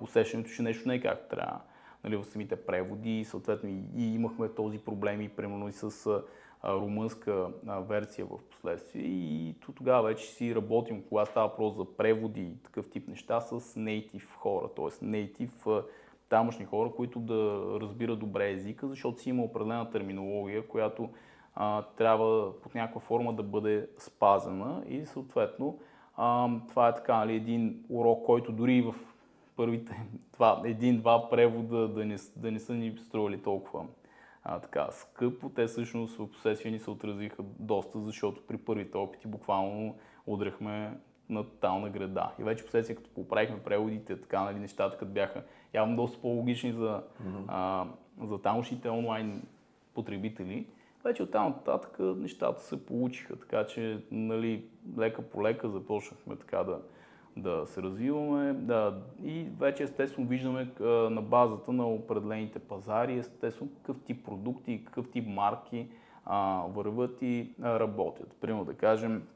усещането, че нещо не е както трябва. В самите преводи, съответно и имахме този проблем и примерно и с румънска версия в последствие и тогава вече си работим, когато става въпрос за преводи и такъв тип неща с native хора, т.е. native тамошни хора, които да разбират добре езика, защото си има определена терминология, която трябва под някаква форма да бъде спазена и съответно това е така един урок, който дори в първите един-два превода да не са ни стрували толкова скъпо. Те всъщност в последствие ни се отразиха доста, защото при първите опити буквално удряхме на тотална града. И вече последствие, като поправихме преводите, нещата като бяха явно доста по-логични за тамошните онлайн потребители, вече оттам нататък нещата се получиха, така че лека по лека започнахме така да се развиваме и вече естествено виждаме на базата на определените пазари, естествено какъв тип продукти, какъв тип марки върват и работят. Примерно да кажем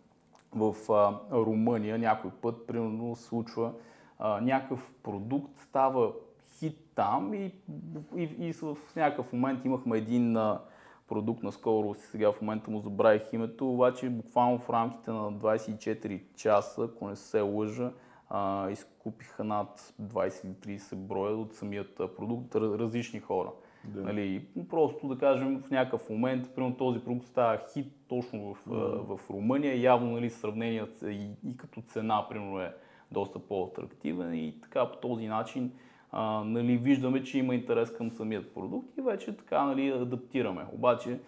в Румъния някой път примерно случва някакъв продукт, става хит там и в някакъв момент имахме един продукт наскоро, сега в момента му забравих името, обаче буквално в рамките на 24 часа, ако не се лъжа, изкупиха над 20 или 30 броя от самият продукт различни хора. Да. Просто да кажем в някакъв момент, примерно този продукт става хит точно в Румъния, явно сравнението и като цена примерно е доста по-атрактивен и така по този начин виждаме, че има интерес към самият продукт и вече така адаптираме. Обаче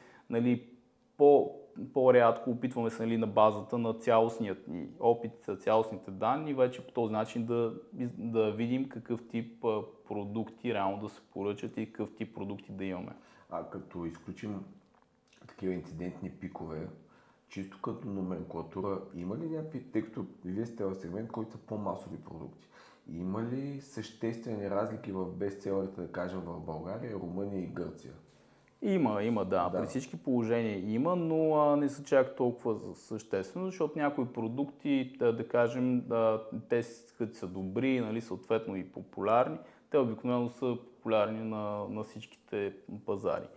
по-рядко опитваме се на базата на цялостният ни опит, цялостните данни, вече по този начин да видим какъв тип продукти реално да се поръчат и какъв тип продукти да имаме. Като изключим такива инцидентни пикове, чисто като номенклатура, има ли някакви, тъй като вие сте в сегмент, който са по-масови продукти, има ли съществени разлики в бестселерите, да кажем, в България, Румъния и Гърция? Има, да. При всички положения има, но не са чак толкова съществено, защото някои продукти, да кажем, те като са добри, съответно и популярни, те обикновено са популярни на всичките пазари.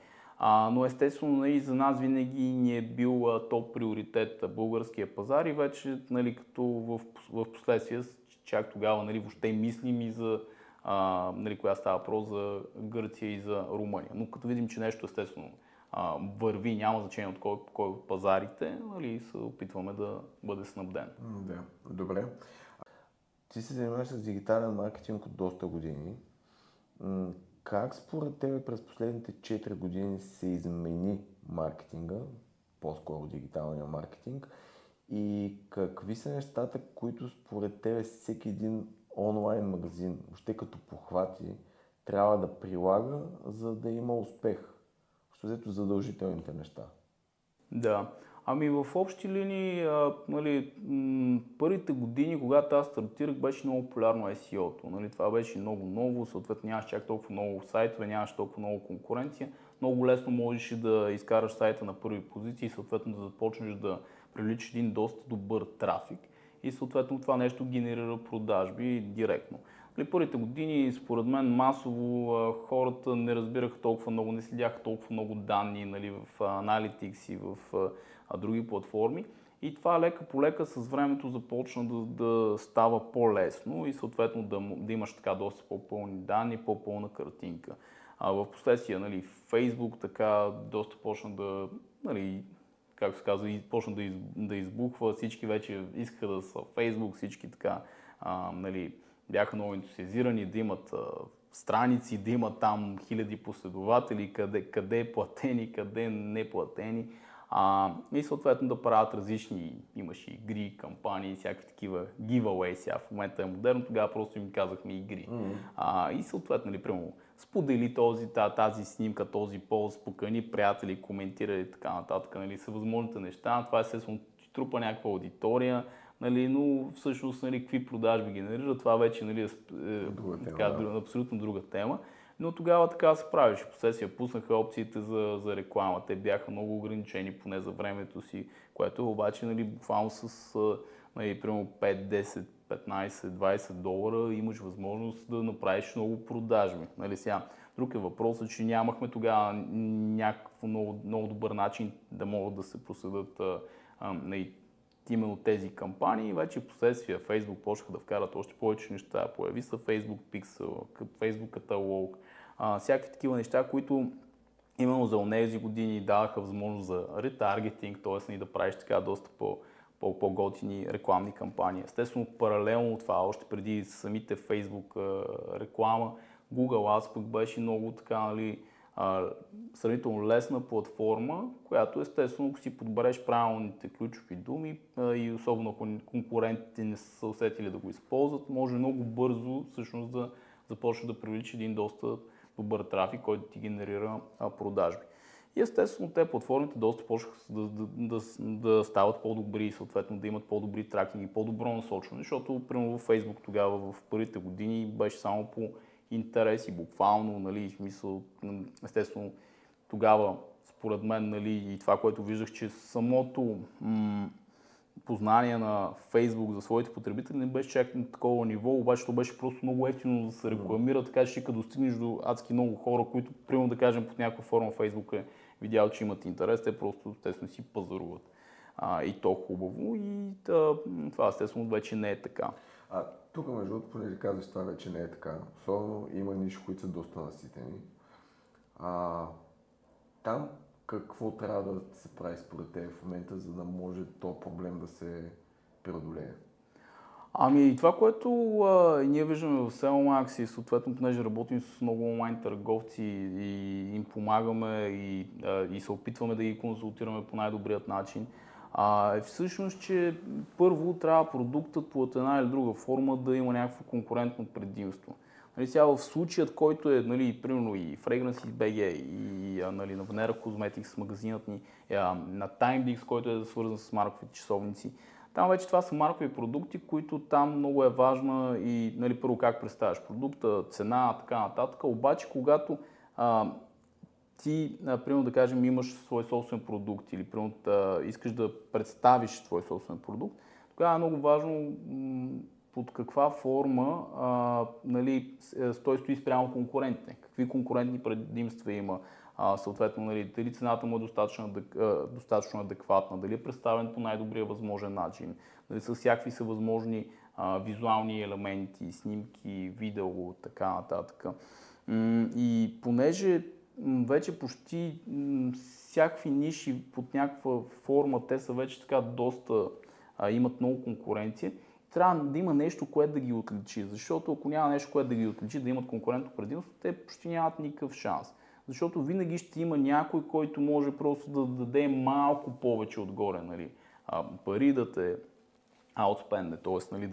Но естествено, нали, за нас винаги ни е бил топ приоритет българския пазар и вече, нали, като в последствие, чак тогава, нали, въобще мислим и за нали, коя става въпрос за Гърция и за Румъния. Но като видим, че нещо естествено върви, няма значение от кой от пазарите, нали, се опитваме да бъде снабден. Да, добре. Ти се занимаваш с дигитален маркетинг от доста години. Как според тебе през последните 4 години се измени маркетинга, по-скоро дигиталния маркетинг, и какви са нещата, които според тебе всеки един онлайн магазин, въобще като похвати, трябва да прилага, за да има успех? Що взето задължителните неща? Да. В общи линии, нали, първите години, когато аз стартирах, беше много популярно SEO-то. Нали, това беше много ново, съответно нямаше чак толкова много сайтове, нямаше толкова много конкуренция. Много лесно можеш да изкараш сайта на първи позиции и съответно да започнеш да привличаш един доста добър трафик и съответно това нещо генерира продажби директно. Първите години, според мен, масово хората не разбираха толкова много, не следяха толкова много данни, нали, в Analytics и в други платформи. И това лека по лека с времето започна да става по-лесно и съответно да имаш така доста по-пълни данни, по-пълна картинка. В последствие, нали, Facebook така доста почна да, нали, както се казва, почна да избухва, всички вече искаха да са Facebook, всички така, нали, бяха много ентусиазирани да имат страници, да имат там хиляди последователи, къде платени, къде не платени. И съответно да правят различни, имаше игри, кампании, всякакви такива giveaway, сега в момента е модерно, тогава просто им казахме игри. И съответно, нали, примерно, сподели тази снимка, този пост, покани приятели, коментирали и така нататък, нали, са възможните неща. Това естествено трупа някаква аудитория, нали, но всъщност, нали, какви продажби генерира, това вече, нали, абсолютно друга тема. Но тогава така се правиш. Последствие пуснаха опциите за реклама. Те бяха много ограничени, поне за времето си, което е обаче, нали, буквално с, нали, примерно 5, 10, 15, 20 долара имаш възможност да направиш много продажби. Нали, сега, друг е въпросът, че нямахме тогава някакво много добър начин да могат да се проследят именно тези кампании. Вече в последствие Facebook почнаха да вкарат още повече неща. Появи се Facebook Pixel, Facebook каталог, всякакви такива неща, които именно за онези години даваха възможност за ретаргетинг, т.е. да правиш така доста по-готини рекламни кампании. Естествено, паралелно това, още преди самите Facebook реклама, Google Ads пък беше много така, нали, сравнително лесна платформа, която естествено, ако си подбереш правилните ключови думи и особено ако конкурентите не са усетили да го използват, може много бързо всъщност да започне да привлича един доста добър трафик, който ти генерира продажби. И естествено, те платформите доста почнаха да стават по-добри и съответно да имат по-добри тракинги, по-добро насочване, защото примерно в Facebook тогава в първите години беше само по интереси, буквално, нали, в смисъл, естествено, тогава, според мен, нали, и това, което виждах, че самото познание на Facebook за своите потребители не беше чак на такова ниво, обаче то беше просто много ефтино да се рекламира, така че като достигнеш до адски много хора, които, примерно да кажем, под някаква форма Facebook е видял, че имат интерес, те просто естествено си пазаруват. И то хубаво и това естествено вече не е така. Тук, между другото, понеже казваш, това вече не е така. Особено има ниши, които са доста наситени. Там какво трябва да се прави според теб в момента, за да може този проблем да се преодолее? Това, което ние виждаме в SEOmax и съответно, понеже работим с много онлайн търговци и им помагаме и се опитваме да ги консултираме по най-добрият начин, всъщност, че първо трябва продуктът по една или друга форма да има някакво конкурентно предимство. Нали, сега в случаят, който е, нали, примерно и Fragrances.bg и нали, на Venera Cosmetics, магазинът ни, на TimeDix, който е свързан с марковите часовници, там вече това са маркови продукти, които там много е важна и, нали, първо как представяш продукта, цена, така нататък, обаче когато ти, примерно да кажем, имаш свой собствен продукт или примерно искаш да представиш свой собствен продукт, тогава е много важно под каква форма нали, той стои спрямо конкурентите, какви конкурентни предимства има, съответно нали, дали цената му е достатъчно адекватна, дали е представен по най-добрия възможен начин, дали са всякакви са възможни визуални елементи, снимки, видео, така нататък. И понеже вече почти всякакви ниши под някаква форма, те са вече така доста, имат много конкуренция, трябва да има нещо, което да ги отличи, защото ако няма нещо, което да ги отличи, да имат конкурентно предимство, те почти нямат никакъв шанс. Защото винаги ще има някой, който може просто да даде малко повече отгоре, нали, пари да те аутспенде, т.е. нали,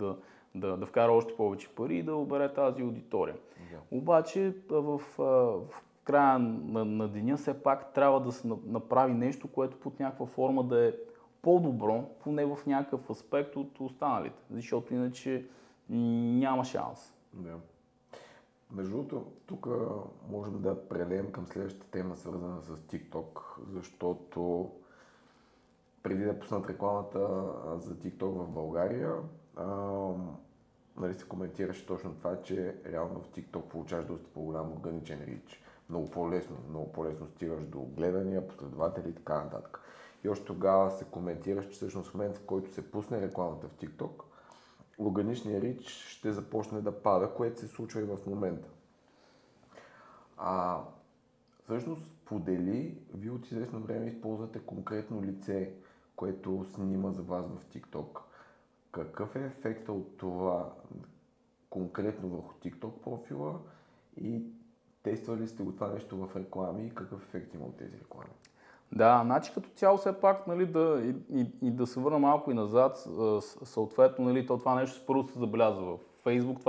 да вкара още повече пари и да обере тази аудитория. Обаче в края на деня все пак трябва да се направи нещо, което под някаква форма да е по-добро, поне в някакъв аспект от останалите, защото иначе няма шанс. Да. Между другото, тук можем да прелеем към следващата тема, свързана с TikTok, защото преди да пуснат рекламата за TikTok в България, нали се коментираше точно това, че реално в TikTok получаваш доста по-голям органичен рич. Много по-лесно стигаш до гледания, последователи и така нататък. И още тогава се коментираш, че всъщност в момента, в който се пусне рекламата в TikTok, органичният рич ще започне да пада, което се случва и в момента. Всъщност, подели, вие от известно време използвате конкретно лице, което снима за вас в TikTok. Какъв е ефектът от това конкретно върху TikTok профила и тествали сте го това нещо в реклами и какъв ефект има от тези реклами? Да, значи като цяло все пак нали, да се върна малко и назад, съответно нали, това нещо първо се забелязва в Facebook,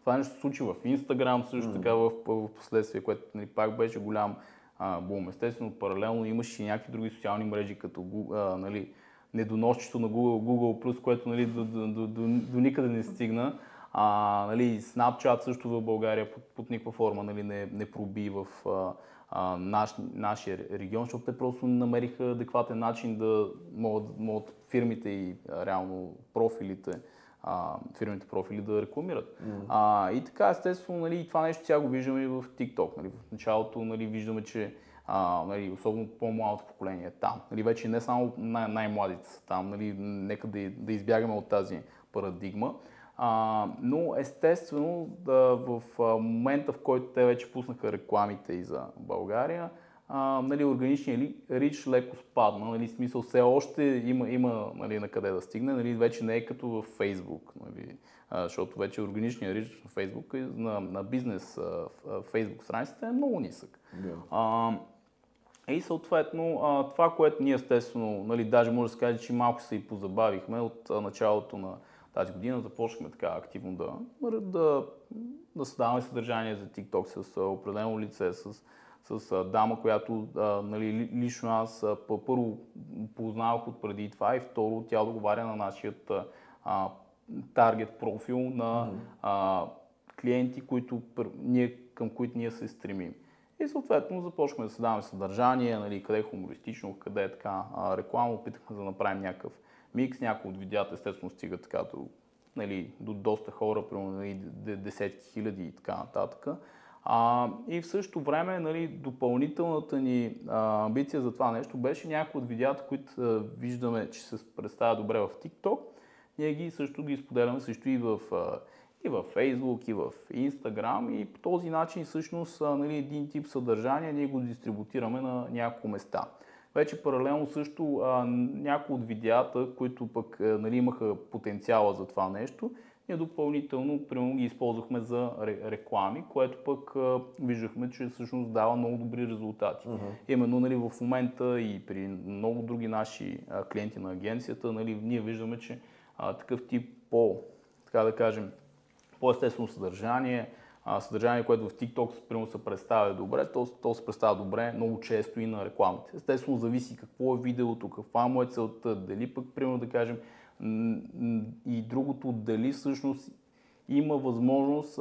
това нещо се случи в Instagram също така в последствие, което нали, пак беше голям бум. Естествено, паралелно имаше и някакви други социални мрежи, като нали, недоносчето на Google+, което нали, до никъде не стигна. Нали, Snapchat също в България под никаква форма нали, не проби в нашия регион, защото те просто намериха адекватен начин да могат фирмите и реално фирмите профили да рекламират. И така, естествено, нали, това нещо сега го виждаме и в TikTok. Нали, в началото нали, виждаме, че нали, особено по-младото поколение е там. Нали, вече не само най-младите са там, нали, нека да избягаме от тази парадигма. Но естествено в момента, в който те вече пуснаха рекламите и за България, нали, органичният рич леко спадна, нали, смисъл все още има нали, на къде да стигне, нали, вече не е като в Facebook, нали, защото вече органичният рич на Facebook на бизнес Facebook страницата е много нисък. И съответно това, което ние естествено, нали, даже може да се каже, че малко се и позабавихме от началото на тази година, започнахме така активно да създаваме съдържание за TikTok с определено лице, с дама, която нали, лично аз първо познавах от преди това и второ тя отговаря на нашият таргет профил на клиенти, към които ние се стремим. И съответно започнахме да създаваме съдържание, нали, къде е хумористично, къде е така реклама, опитахме да направим някакъв микс, някои от видеята естествено стига така до доста хора, примерно нали, десетки хиляди и така нататък. И в същото време нали, допълнителната ни амбиция за това нещо беше някои от видеята, които виждаме, че се представя добре в TikTok, ние също ги споделяме също и в Facebook, и в Instagram и по този начин всъщност нали, един тип съдържание ние го дистрибутираме на няколко места. Вече паралелно също някои от видеята, които пък нали, имаха потенциала за това нещо, ние допълнително примерно ги използвахме за реклами, което пък виждахме, че всъщност дава много добри резултати. Именно нали, в момента и при много други наши клиенти на агенцията, нали, ние виждаме, че такъв тип така да кажем, по-естествено съдържание, което в TikTok примерно се представя добре, то се представя добре много често и на рекламите. Естествено зависи какво е видеото, каква му е целта, дали пък примерно да кажем и другото, дали всъщност има възможност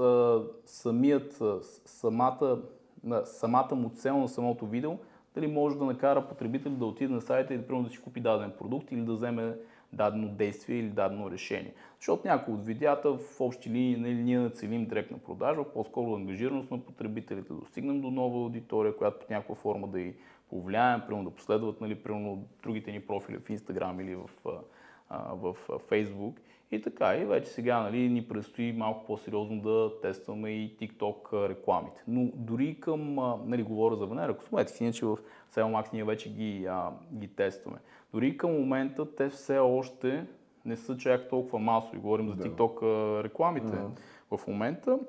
самата му цел на самото видео, дали може да накара потребител да отиде на сайта и да си купи даден продукт или да вземе дадено действие или дадено решение. Защото някои от видеята в общи линии, нали, ние не целим директна продажа, по-скоро ангажираност на потребителите, да достигнем до нова аудитория, която по някаква форма да й повлияем, примерно да последват, нали, примерно другите ни профили в Instagram или в Facebook. И така, и вече сега, нали, ни предстои малко по-сериозно да тестваме и TikTok рекламите. Но дори към, нали, говоря за Venera Cosmetics, иначе в Sale ние вече ги тестваме. Дори към момента те все още не са чак толкова масови. Говорим за TikTok рекламите в момента.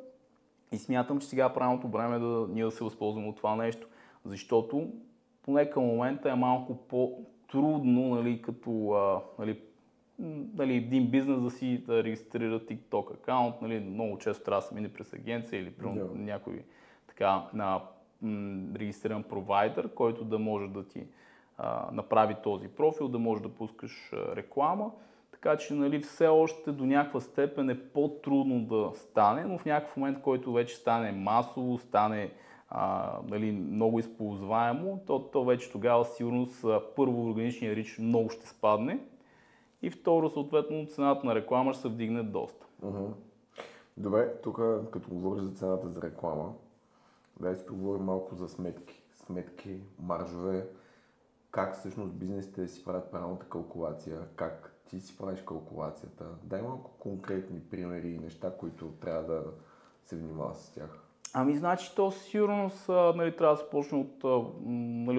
И смятам, че сега е правилното време ние да се възползваме от това нещо. Защото поне към момента е малко по-трудно, нали, като нали, един бизнес да регистрира TikTok акаунт. Нали, много често трябва да се мине през агенция или някой така регистриран провайдер, който да може да ти направи този профил, да може да пускаш реклама. Така че, нали, все още до някаква степен е по-трудно да стане, но в някакъв момент, който вече стане масово, стане нали, много използваемо, то вече тогава сигурно първо органичният рич много ще спадне и второ, съответно, цената на реклама ще се вдигне доста. Добре, тук като говориш за цената за реклама, да си поговорим малко за сметки, маржове, как всъщност бизнесите си правят правилната калкулация, как ти си правиш калкулацията. Дай малко конкретни примери и неща, които трябва да се внимава с тях. Ами, значи, то сигурно нали, трябва да се почне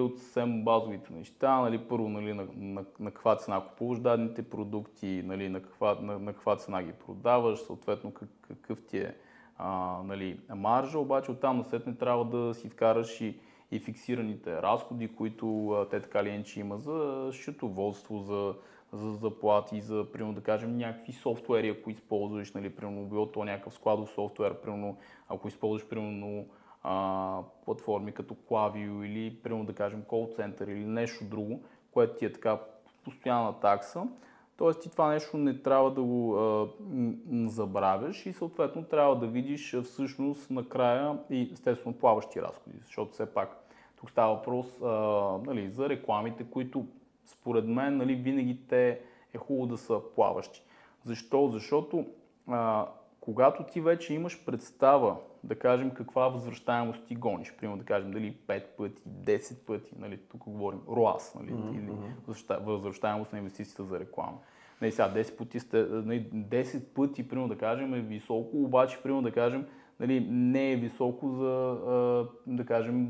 от съвсем базовите неща. Нали, първо, нали, на каква цена купуваш дадените продукти, нали, на каква цена ги продаваш, съответно какъв ти е нали, маржа, обаче оттам насетне трябва да си вкараш и фиксираните разходи, които те така ли иначе има за счетоводство, за заплати, за, примерно, да кажем, някакви софтуери, ако използваш, нали, примерно, било то някакъв складов софтуер, примерно, ако използваш, примерно, платформи като Klaviyo или, примерно, да кажем, call center или нещо друго, което ти е така постоянна такса. Тоест ти това нещо не трябва да го забравяш и съответно трябва да видиш всъщност накрая и естествено плаващи разходи, защото все пак тук става въпрос нали, за рекламите, които според мен, нали, винаги те е хубаво да са плаващи. Защо? Защото когато ти вече имаш представа, да кажем, каква възвръщаемост ти гониш, примерно да кажем дали 5 пъти, 10 пъти, нали, тук говорим ROAS, нали, или възвръщаемост на инвестицията за реклама. Нали, сега 10 пъти, примерно да кажем, е високо, обаче, примерно да кажем, нали, не е високо за, да кажем,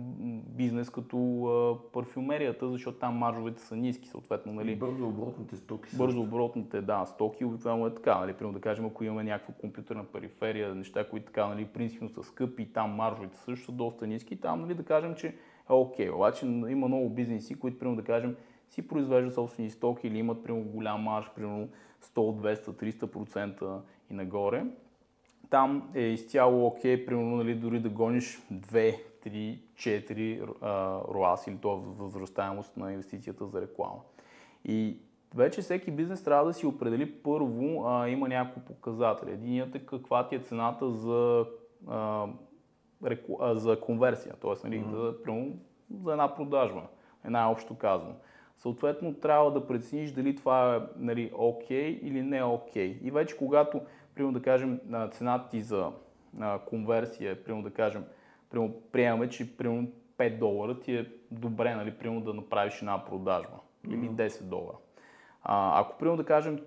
бизнес като парфюмерията, защото там маржовете са ниски, съответно. Нали, бързооборотните стоки. Бързооборотните, да, стоки обикновено е така. Нали, примерно да кажем, ако имаме някаква компютърна периферия, неща, които така, нали, принципно са скъпи, там маржовете също са доста ниски, там, нали, да кажем, че е окей. Обаче има много бизнеси, които, примерно да кажем, си произвеждат собствени стоки или имат, примерно, голям марж, примерно 100, 200, 300% и нагоре. Там е изцяло окей, примерно, нали, дори да гониш 2, 3, 4 ROAS или това възвръщаемост на инвестицията за реклама. И вече всеки бизнес трябва да си определи първо, има няколко показатели. Единият е каква ти е цената за конверсия, т.е. нали, за една продажба, най-общо казано. Съответно, трябва да прецениш дали това е, нали, окей или не е окей. И вече когато, примерно да кажем, цената ти за конверсия, примерно да кажем, приемаме, че примерно $5 ти е добре, нали, примерно да направиш една продажба или $10. Ако примерно да кажем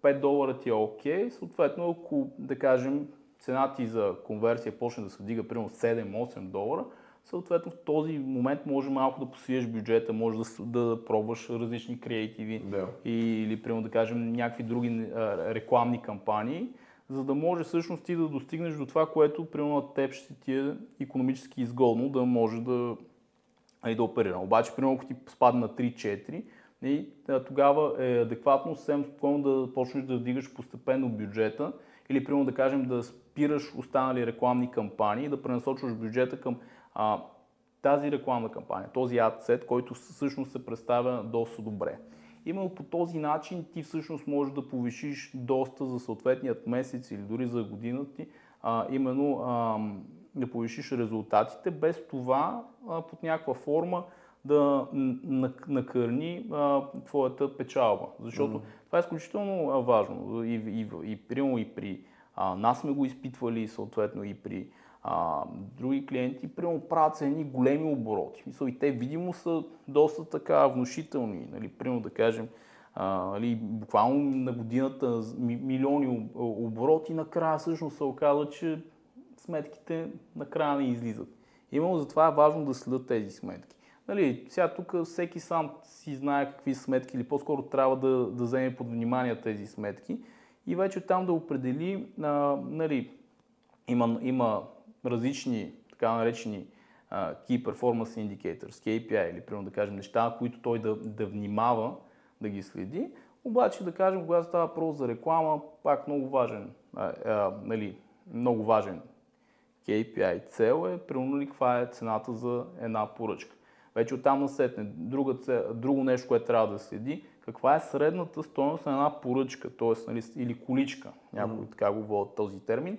$5 ти е окей, съответно ако да кажем цената ти за конверсия почне да се вдига примерно $7-8, съответно в този момент може малко да посвиеш бюджета, може да пробваш различни креативи или примерно да кажем някакви други рекламни кампании, за да може всъщност ти да достигнеш до това, което примерно на теб ще ти е икономически изгодно да може да оперира. Обаче, примерно, ако ти спадне на 3-4, тогава е адекватно съвсем спокойно да почнеш да вдигаш постепенно бюджета или примерно да кажем да спираш останали рекламни кампании и да пренасочваш бюджета към тази рекламна кампания, този адсет, който всъщност се представя доста добре. Именно по този начин ти всъщност можеш да повишиш доста за съответният месец или дори за годината ти, именно да повишиш резултатите, без това под някаква форма да накърни твоята печалба. Защото това е изключително важно. Примерно и при нас сме го изпитвали, съответно и при други клиенти, примерно правят се едни големи обороти. И те видимо са доста така внушителни. Нали, примерно да кажем, буквално на годината милиони обороти, накрая всъщност се оказва, че сметките накрая не излизат. Именно затова е важно да следят тези сметки. Нали, сега тук всеки сам си знае какви са сметки или по-скоро трябва да вземе под внимание тези сметки и вече там да определи, нали, има различни така наречени Key Performance Indicators, KPI или примерно да кажем неща, които той да внимава, да ги следи. Обаче да кажем, когато става въпрос за реклама, пак много важен, нали, много важен KPI цел е, примерно ли, каква е цената за една поръчка. Вече оттам насетне, друго нещо, което трябва да следи, каква е средната стойност на една поръчка, т.е. нали, или количка, някои така го водят този термин.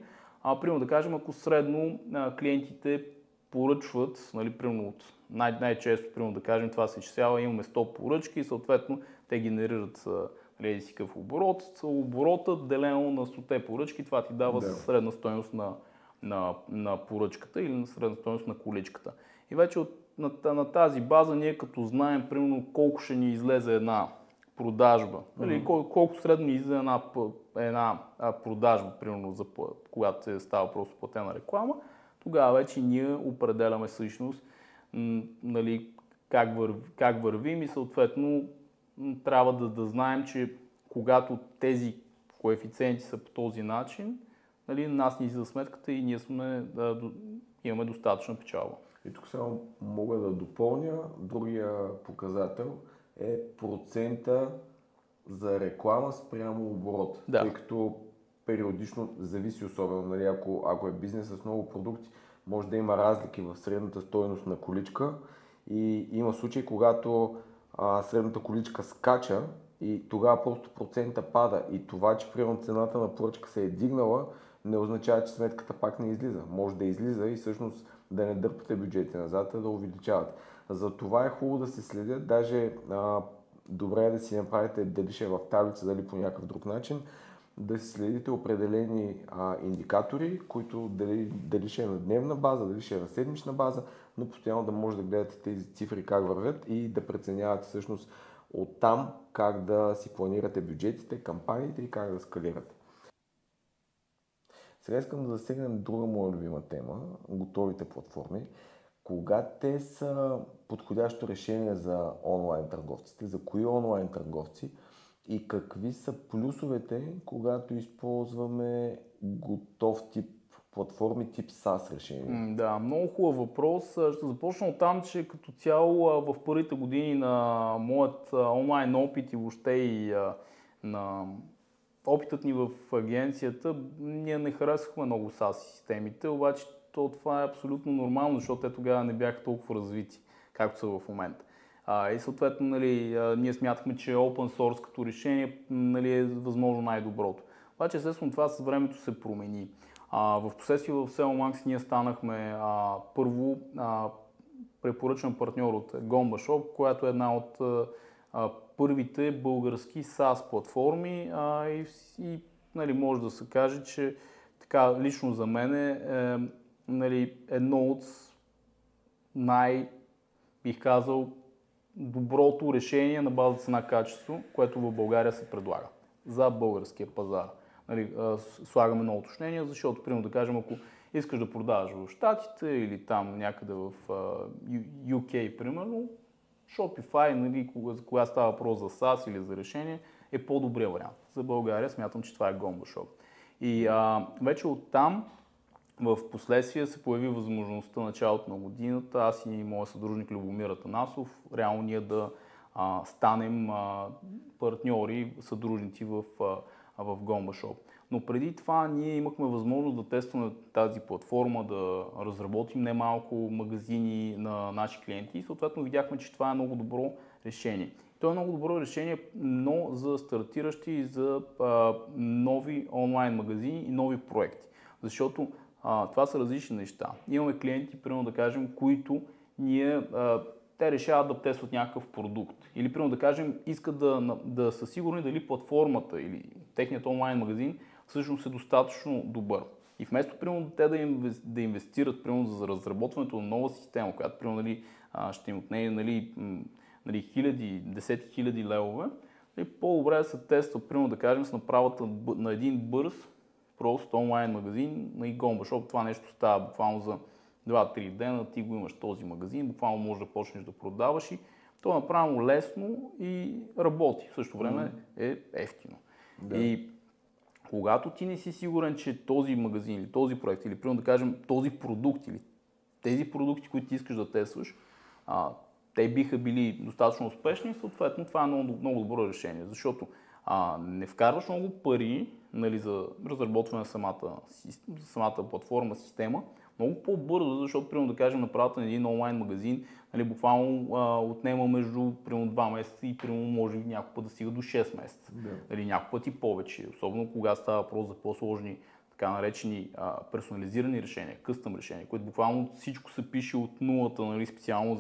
Примерно да кажем, ако средно клиентите поръчват, нали, примерно от най-често, примерно да кажем, това се изчислява, имаме 100 поръчки и съответно те генерират нали, си какъв оборот. Оборотът делено на 100 поръчки, това ти дава средна стойност на поръчката или на средна стойност на количката. И вече на тази база ние като знаем примерно колко ще ни излезе една продажба, нали, колко средно ни излезе една продажба, примерно за когато става просто платена реклама, тогава вече ние определяме всъщност нали, как вървим и съответно трябва да знаем, че когато тези коефициенти са по този начин, нали, нас ни излиза сметката и ние имаме достатъчна печалба. И тук само мога да допълня, другия показател е процента за реклама спрямо оборот. Да. Тъй като периодично зависи особено, нали, ако е бизнес с много продукти, може да има разлики в средната стойност на количка и има случаи, когато средната количка скача и тогава просто процента пада и това, че примерно цената на поръчка се е дигнала, не означава, че сметката пак не излиза. Може да излиза и всъщност да не дърпате бюджети назад, а да увеличавате. За това е хубаво да се следят, даже добре е да си направите дали ще е в таблица, дали по някакъв друг начин, да си следите определени индикатори, които дали ще е на дневна база, дали ще е на седмична база, но постоянно да може да гледате тези цифри как вървят и да преценявате всъщност оттам как да си планирате бюджетите, кампаниите и как да скалирате. Сега искам да засегнем друга моя любима тема – готовите платформи. Кога те са подходящо решение за онлайн търговците, за кои онлайн търговци и какви са плюсовете, когато използваме готов тип платформи, тип SaaS решения? Да, много хубав въпрос. Ще започна от там, че като цяло в първите години на моят онлайн опит и въобще и на опитът ни в агенцията, ние не харесахме много SaaS системите, обаче това е абсолютно нормално, защото те тогава не бяха толкова развити, както са в момента. И съответно, нали, ние смятахме, че Open Source като решение, нали, е възможно най-доброто. Обаче, естествено, това с времето се промени. В последствие в SEOmax ние станахме първо препоръчан партньор от GombaShop, която е една от първите български SaaS платформи и нали, може да се каже, че така лично за мен е нали, едно от бих казал, доброто решение на база цена-качество, което в България се предлага за българския пазар. Нали, слагаме едно уточнение, защото, примерно да кажем, ако искаш да продаваш в Щатите или там някъде в UK, примерно, Shopify, нали, кога става въпрос за SaaS или за решение, е по-добрия вариант. За България смятам, че това е GombaShop. И вече оттам в последствие се появи възможността началото на годината, аз и моят съдружник Любомир Атанасов, реално ние да станем партньори, съдружници в GombaShop. Но преди това ние имахме възможност да тестваме тази платформа, да разработим немалко магазини на наши клиенти и съответно видяхме, че това е много добро решение. То е много добро решение, но за стартиращи и за нови онлайн магазини и нови проекти. Защото това са различни неща. Имаме клиенти, примерно да кажем, които ние те решават да тестват някакъв продукт. Или, примерно, да кажем, искат да са сигурни дали платформата или техният онлайн магазин всъщност е достатъчно добър. И вместо, примерно, те да инвестират, примерно, за разработването на нова система, която, примерно, нали, ще им отнее хиляди, десетки хиляди левове, по-добре да се тества, примерно, да кажем, с направата на един бърз, просто онлайн магазин на Игомба, защото това нещо става буквално за 2-3 дена, ти го имаш този магазин, буквално можеш да почнеш да продаваш и то е направено лесно и работи. В същото време е евтино. Да. И когато ти не си сигурен, че този магазин или този проект, или примерно да кажем този продукт, или тези продукти, които ти искаш да тестваш, те биха били достатъчно успешни, съответно това е много добро решение, защото не вкарваш много пари, нали, за разработване на самата платформа, система, много по-бързо, защото, примерно, да кажем, направата на един онлайн магазин, нали, буквално отнема между примерно 2 месеца и примерно може някой път да стига до 6 месеца. Да. Нали, някой път и повече, особено когато става въпрос за по-сложни, така наречени персонализирани решения, къстъм решения, които буквално всичко се пише от нулата, нали, специално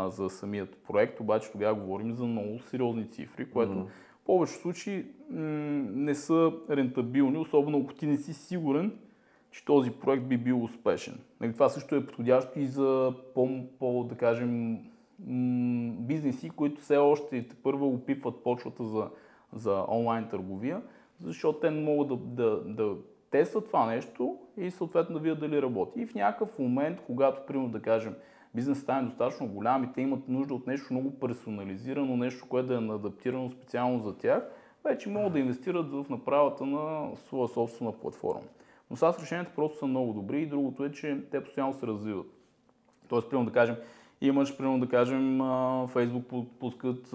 за самият проект, обаче тогава говорим за много сериозни цифри, което в повечето случаи не са рентабилни, особено ако ти не си сигурен, че този проект би бил успешен. Нали, това също е подходящо и за да кажем, бизнеси, които все още първо опитват почвата за онлайн търговия, защото те не могат да тестват това нещо и съответно да видят дали работи. И в някакъв момент, когато, примерно, да кажем, бизнесът стане достатъчно голям и те имат нужда от нещо много персонализирано, нещо, което да е адаптирано специално за тях, вече могат да инвестират в направата на своя собствена платформа. Но SaaS решенията просто са много добри и другото е, че те постоянно се развиват. Тоест, примерно да кажем, имаш, примерно да кажем, Facebook пускат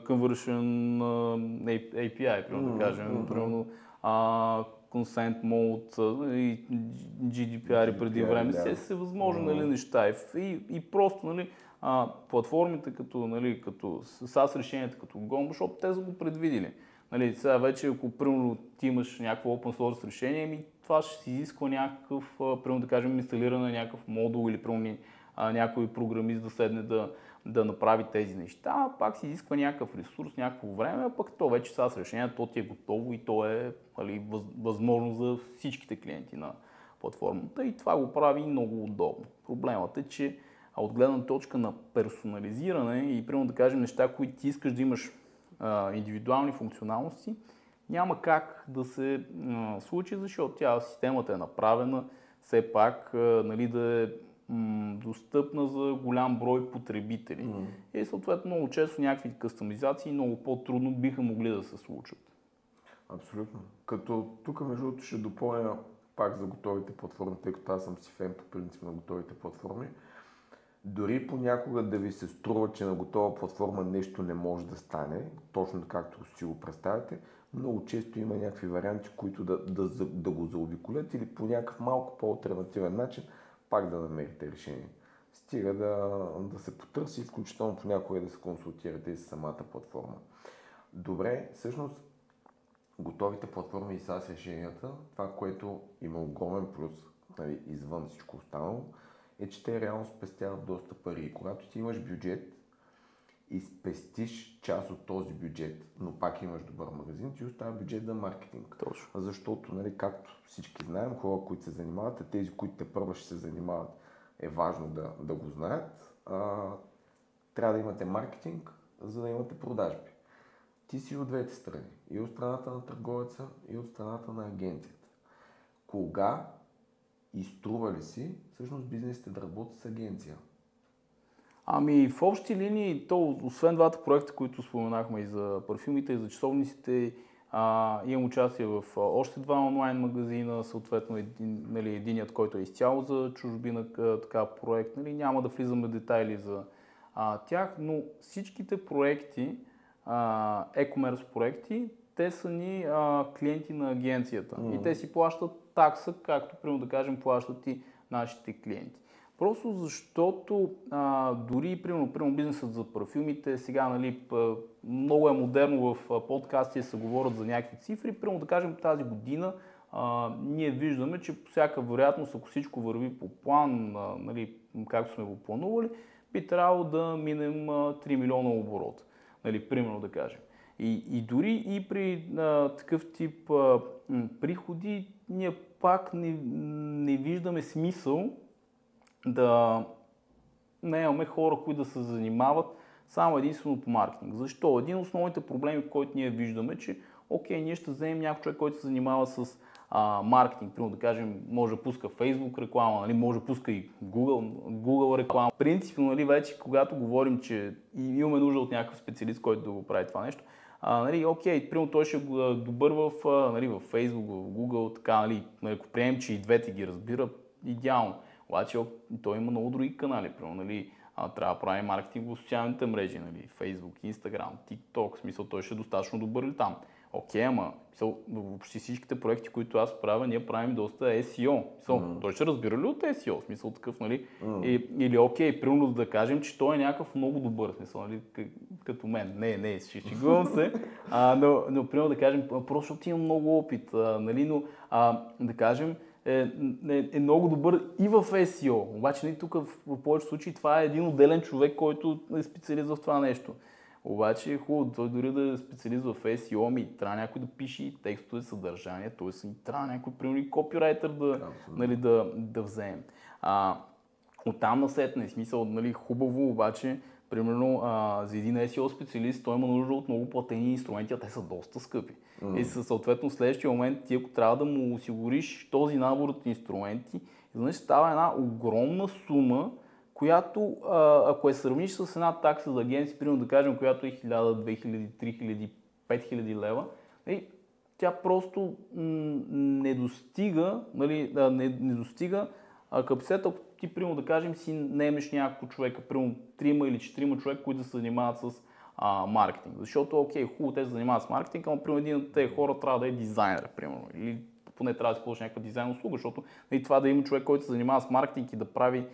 Conversion API, примерно да кажем, примерно Consent Mode и GDPR преди време, се възможно нали, неща. И просто нали, платформите като SaaS решенията като Gombo, защото те са го предвидили. Нали, сега вече, ако примерно ти имаш някакво open source решение, това ще си изисква някакъв, примерно да кажем, инсталиране на някакъв модул или примерно някой програмист да седне да направи тези неща, пак си изисква някакъв ресурс, някакво време, а пък то вече SaaS решение, то ти е готово и то е възможно за всичките клиенти на платформата и това го прави много удобно. Проблемът е, че от гледна точка на персонализиране и примерно да кажем неща, които ти искаш да имаш индивидуални функционалности, няма как да се случи, защото системата е направена все пак нали, да е достъпна за голям брой потребители. И съответно много често някакви кастомизации много по-трудно биха могли да се случат. Абсолютно. Като тук между другото ще допълня пак за готовите платформи, тъй като аз съм си фен по принцип на готовите платформи. Дори понякога да ви се струва, че на готова платформа нещо не може да стане, точно както си го представяте, много често има някакви варианти, които да го заобиколят или по някакъв малко по-алтернативен начин пак да намерите решение. Стига да се потърси, включително понякога да се консултирате и с самата платформа. Добре, всъщност готовите платформи и SaaS решенията, това, което има огромен плюс, нали, извън всичко останало, е, че те реално спестяват доста пари. И когато ти имаш бюджет и спестиш част от този бюджет, но пак имаш добър магазин, ти остава бюджет за маркетинг. Точно. Защото, нали, както всички знаем, хора, които се занимават, а тези, които те първо ще се занимават, е важно да го знаят. Трябва да имате маркетинг, за да имате продажби. Ти си от двете страни. И от страната на търговеца, и от страната на агенцията. Кога и струва ли си всъщност бизнесите да работят с агенция? В общи линии, освен двата проекта, които споменахме и за парфюмите, и за часовниците, имам участие в още два онлайн магазина, съответно единият, който е изцяло за чужбина, така проект. Няма да влизаме в детайли за тях, но всичките проекти, e-commerce проекти, те са ни клиенти на агенцията и те си плащат такса, както примерно да кажем плащат и нашите клиенти. Просто защото дори примерно бизнесът за парфюмите, сега много е модерно в подкасти се говорят за някакви цифри, примерно да кажем тази година ние виждаме, че по всяка вероятност, ако всичко върви по план, както сме го планували, би трябвало да минем 3 милиона оборот, нали, примерно да кажем. И дори и при такъв тип приходи, ние пак не виждаме смисъл да наемаме хора, които да се занимават само единствено по маркетинг. Защо? Един от основните проблеми, който ние виждаме, че окей, ние ще вземем някой човек, който се занимава с маркетинг, примерно да кажем, може да пуска Facebook реклама, нали, може да пуска и Google реклама. Принципно, нали, вече когато говорим, че имаме нужда от някакъв специалист, който да го прави това нещо, нали, окей, примерно той ще е добър нали, в Facebook, в Google, така, нали, ако приемем, че и двете ги разбира, идеално. Обаче той има много други канали, примерно, нали, трябва да прави маркетинг в социалните мрежи, нали, Facebook, Instagram, TikTok, в смисъл той ще е достатъчно добър ли там. Окей, ама въобще всичките проекти, които аз правя, ние правим доста SEO. Той ще разбира ли от SEO? В смисъл такъв, нали? Или окей, примерно да кажем, че той е някакъв много добър, смисъл, нали? Като мен. Не, ще шегувам се. Но примерно да кажем, просто защото имам много опит, нали? Но да кажем, е много добър и в SEO. Обаче нали, тук в повечето случаи това е един отделен човек, който е специалист в това нещо. Обаче е хубаво, той дори да е специалист в SEO, ми трябва някой да пише и текстове, съдържание, т.е. трябва някой, примерно, копирайтер нали, да вземем. Оттам насетне, смисъл, нали, хубаво, обаче, примерно, за един SEO специалист той има нужда от много платени инструменти, а те са доста скъпи. И съответно в следващия момент ти, ако трябва да му осигуриш този набор от инструменти, изведнъж става една огромна сума, която, ако я сравниш с една такса за агенция, примерно да кажем, която е 1000, 2000, 3000, 5000 лева, тя просто не достига, нали, не достига капацитета, ако ти, примерно да кажем, си наемеш няколко човека, примерно 3 или 4 човека, които се занимават с маркетинг. Защото, окей, хубаво те се занимават с маркетинг, но примерно един от тези хора трябва да е дизайнер, примерно, или поне трябва да използваш някаква дизайн услуга, защото нали, това да има човек, който се занимава с маркетинг и да прави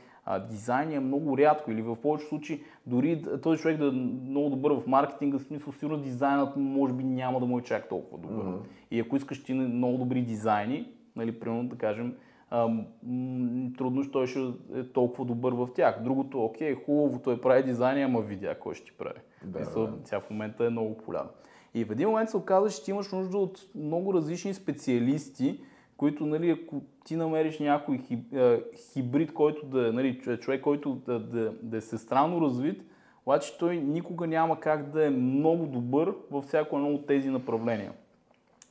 дизайн е много рядко или в повечето случаи дори този човек да е много добър в маркетинга, в смисъл сигурно дизайнът може би няма да му е чак толкова добър. И ако искаш ти много добри дизайни, нали, примерно да кажем, трудно той ще е толкова добър в тях. Другото, окей, хубаво, той прави дизайни, ама видя кой ще ти прави. Сега в момента е много популярно. И в един момент се оказва, че ти имаш нужда от много различни специалисти, които, нали, ако ти намериш някой хибрид, който да, нали, човек, който да е всестранно развит, обаче той никога няма как да е много добър във всяко едно от тези направления.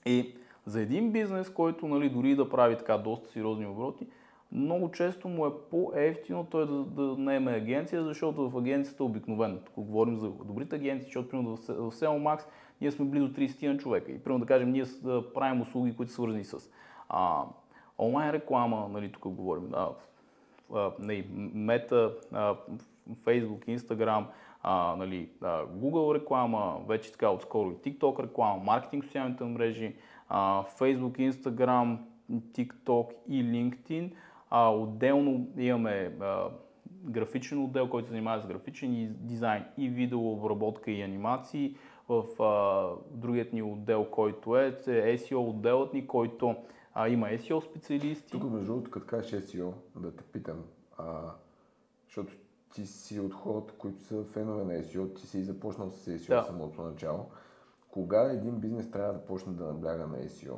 И за един бизнес, който, нали, дори да прави така доста сериозни обороти, много често му е по-евтино той да наеме агенция, защото в агенцията обикновено, тук говорим за добрите агенции, защото примерно в SEO Max ние сме близо 30 на човека и примерно да кажем ние правим услуги, които са свързани с онлайн реклама, нали, тук говорим, Мета, Facebook, Instagram, нали, Google реклама, вече така отскоро и TikTok реклама, маркетинг в социалните мрежи, Facebook, Instagram, TikTok и LinkedIn. Отделно имаме графичен отдел, който се занимава с графичен дизайн и видеообработка и анимации. В другият ни отдел, който е SEO отделът ни, който има SEO специалисти. Тук между другото, като кажеш SEO, да те питам, защото ти си от хората, които са фенове на SEO, ти си започнал с SEO в самото начало. Кога един бизнес трябва да почне да набляга на SEO?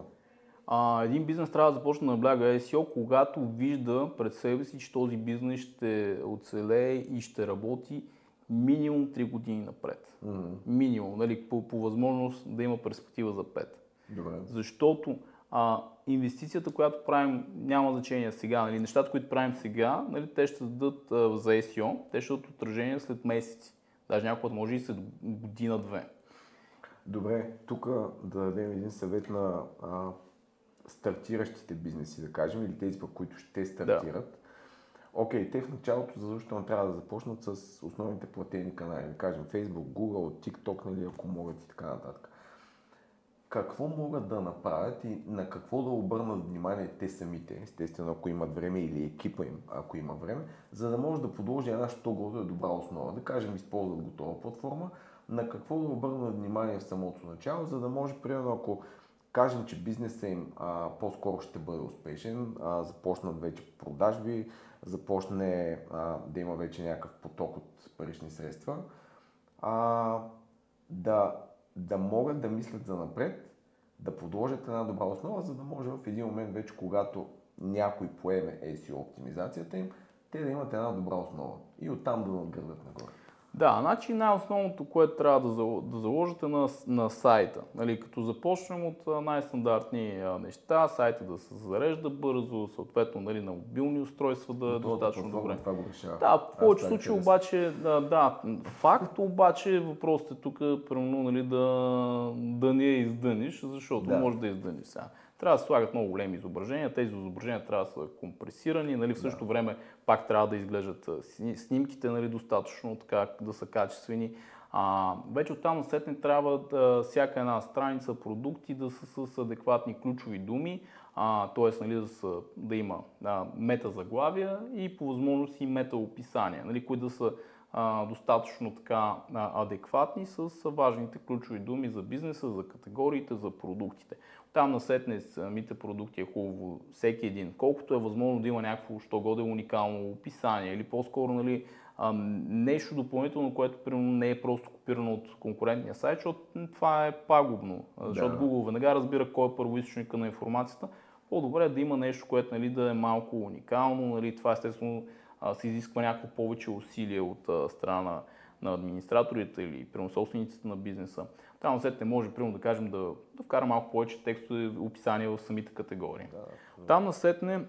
Един бизнес трябва да започне да набляга SEO, когато вижда пред себе си, че този бизнес ще оцелее и ще работи минимум 3 години напред. Минимум, нали, по възможност да има перспектива за 5. Добре. Защото инвестицията, която правим, няма значение сега, нали, нещата, които правим сега, нали, те ще дадат за SEO, те ще дадат отражение след месеци. Даже някой път може и след година-две. Добре, тук да дадем един съвет на стартиращите бизнеси, да кажем, или тези, по които ще стартират. Да. Окей, те в началото задължително трябва да започнат с основните платени канали, да кажем Facebook, Google, TikTok, нали, ако могат и така нататък. Какво могат да направят и на какво да обърнат внимание те самите, естествено ако имат време или екипа им, ако има време, за да може да подложи една що-годе добра основа. Да кажем, използват готова платформа, на какво да обърнат внимание в самото начало, за да може, примерно, ако кажем, че бизнесът им по-скоро ще бъде успешен, започнат вече продажби, започне да има вече някакъв поток от парични средства, да могат да мислят за напред, да подложат една добра основа, за да може в един момент вече, когато някой поеме SEO оптимизацията им, те да имат една добра основа и оттам да надградат нагоре. Да, значи най-основното, което трябва да заложите на сайта. Нали, като започнем от най-стандартни неща, сайта да се зарежда бързо, съответно нали, на мобилни устройства да е достатъчно добре. Това го решава. Да, в повечето случаи обаче, факт обаче въпросът е тук, примерно, нали, да не я издъниш, защото може да издъниш сега. Трябва да се слагат много големи изображения, тези изображения трябва да са компресирани, нали, в същото време пак трябва да изглеждат снимките нали, достатъчно така, да са качествени. Вече оттам насетне трябва всяка една страница продукти да са с адекватни ключови думи, т.е. нали, да има мета заглавия и по възможност и мета описания, нали, които да са достатъчно така адекватни с важните ключови думи за бизнеса, за категориите, за продуктите. Там насетне самите продукти е хубаво всеки един, колкото е възможно да има някакво що-годе уникално описание или по-скоро нали, нещо допълнително, което примерно не е просто копирано от конкурентния сайт, защото това е пагубно, защото Google веднага разбира кой е първоизточника на информацията. По-добре е да има нещо, което нали, да е малко уникално, нали, това естествено се изисква някакво повече усилие от страна на администраторите или примерно собствениците на бизнеса. Там след може примерно да кажем да вкара малко повече текстове, описания в самите категории. Там насетне,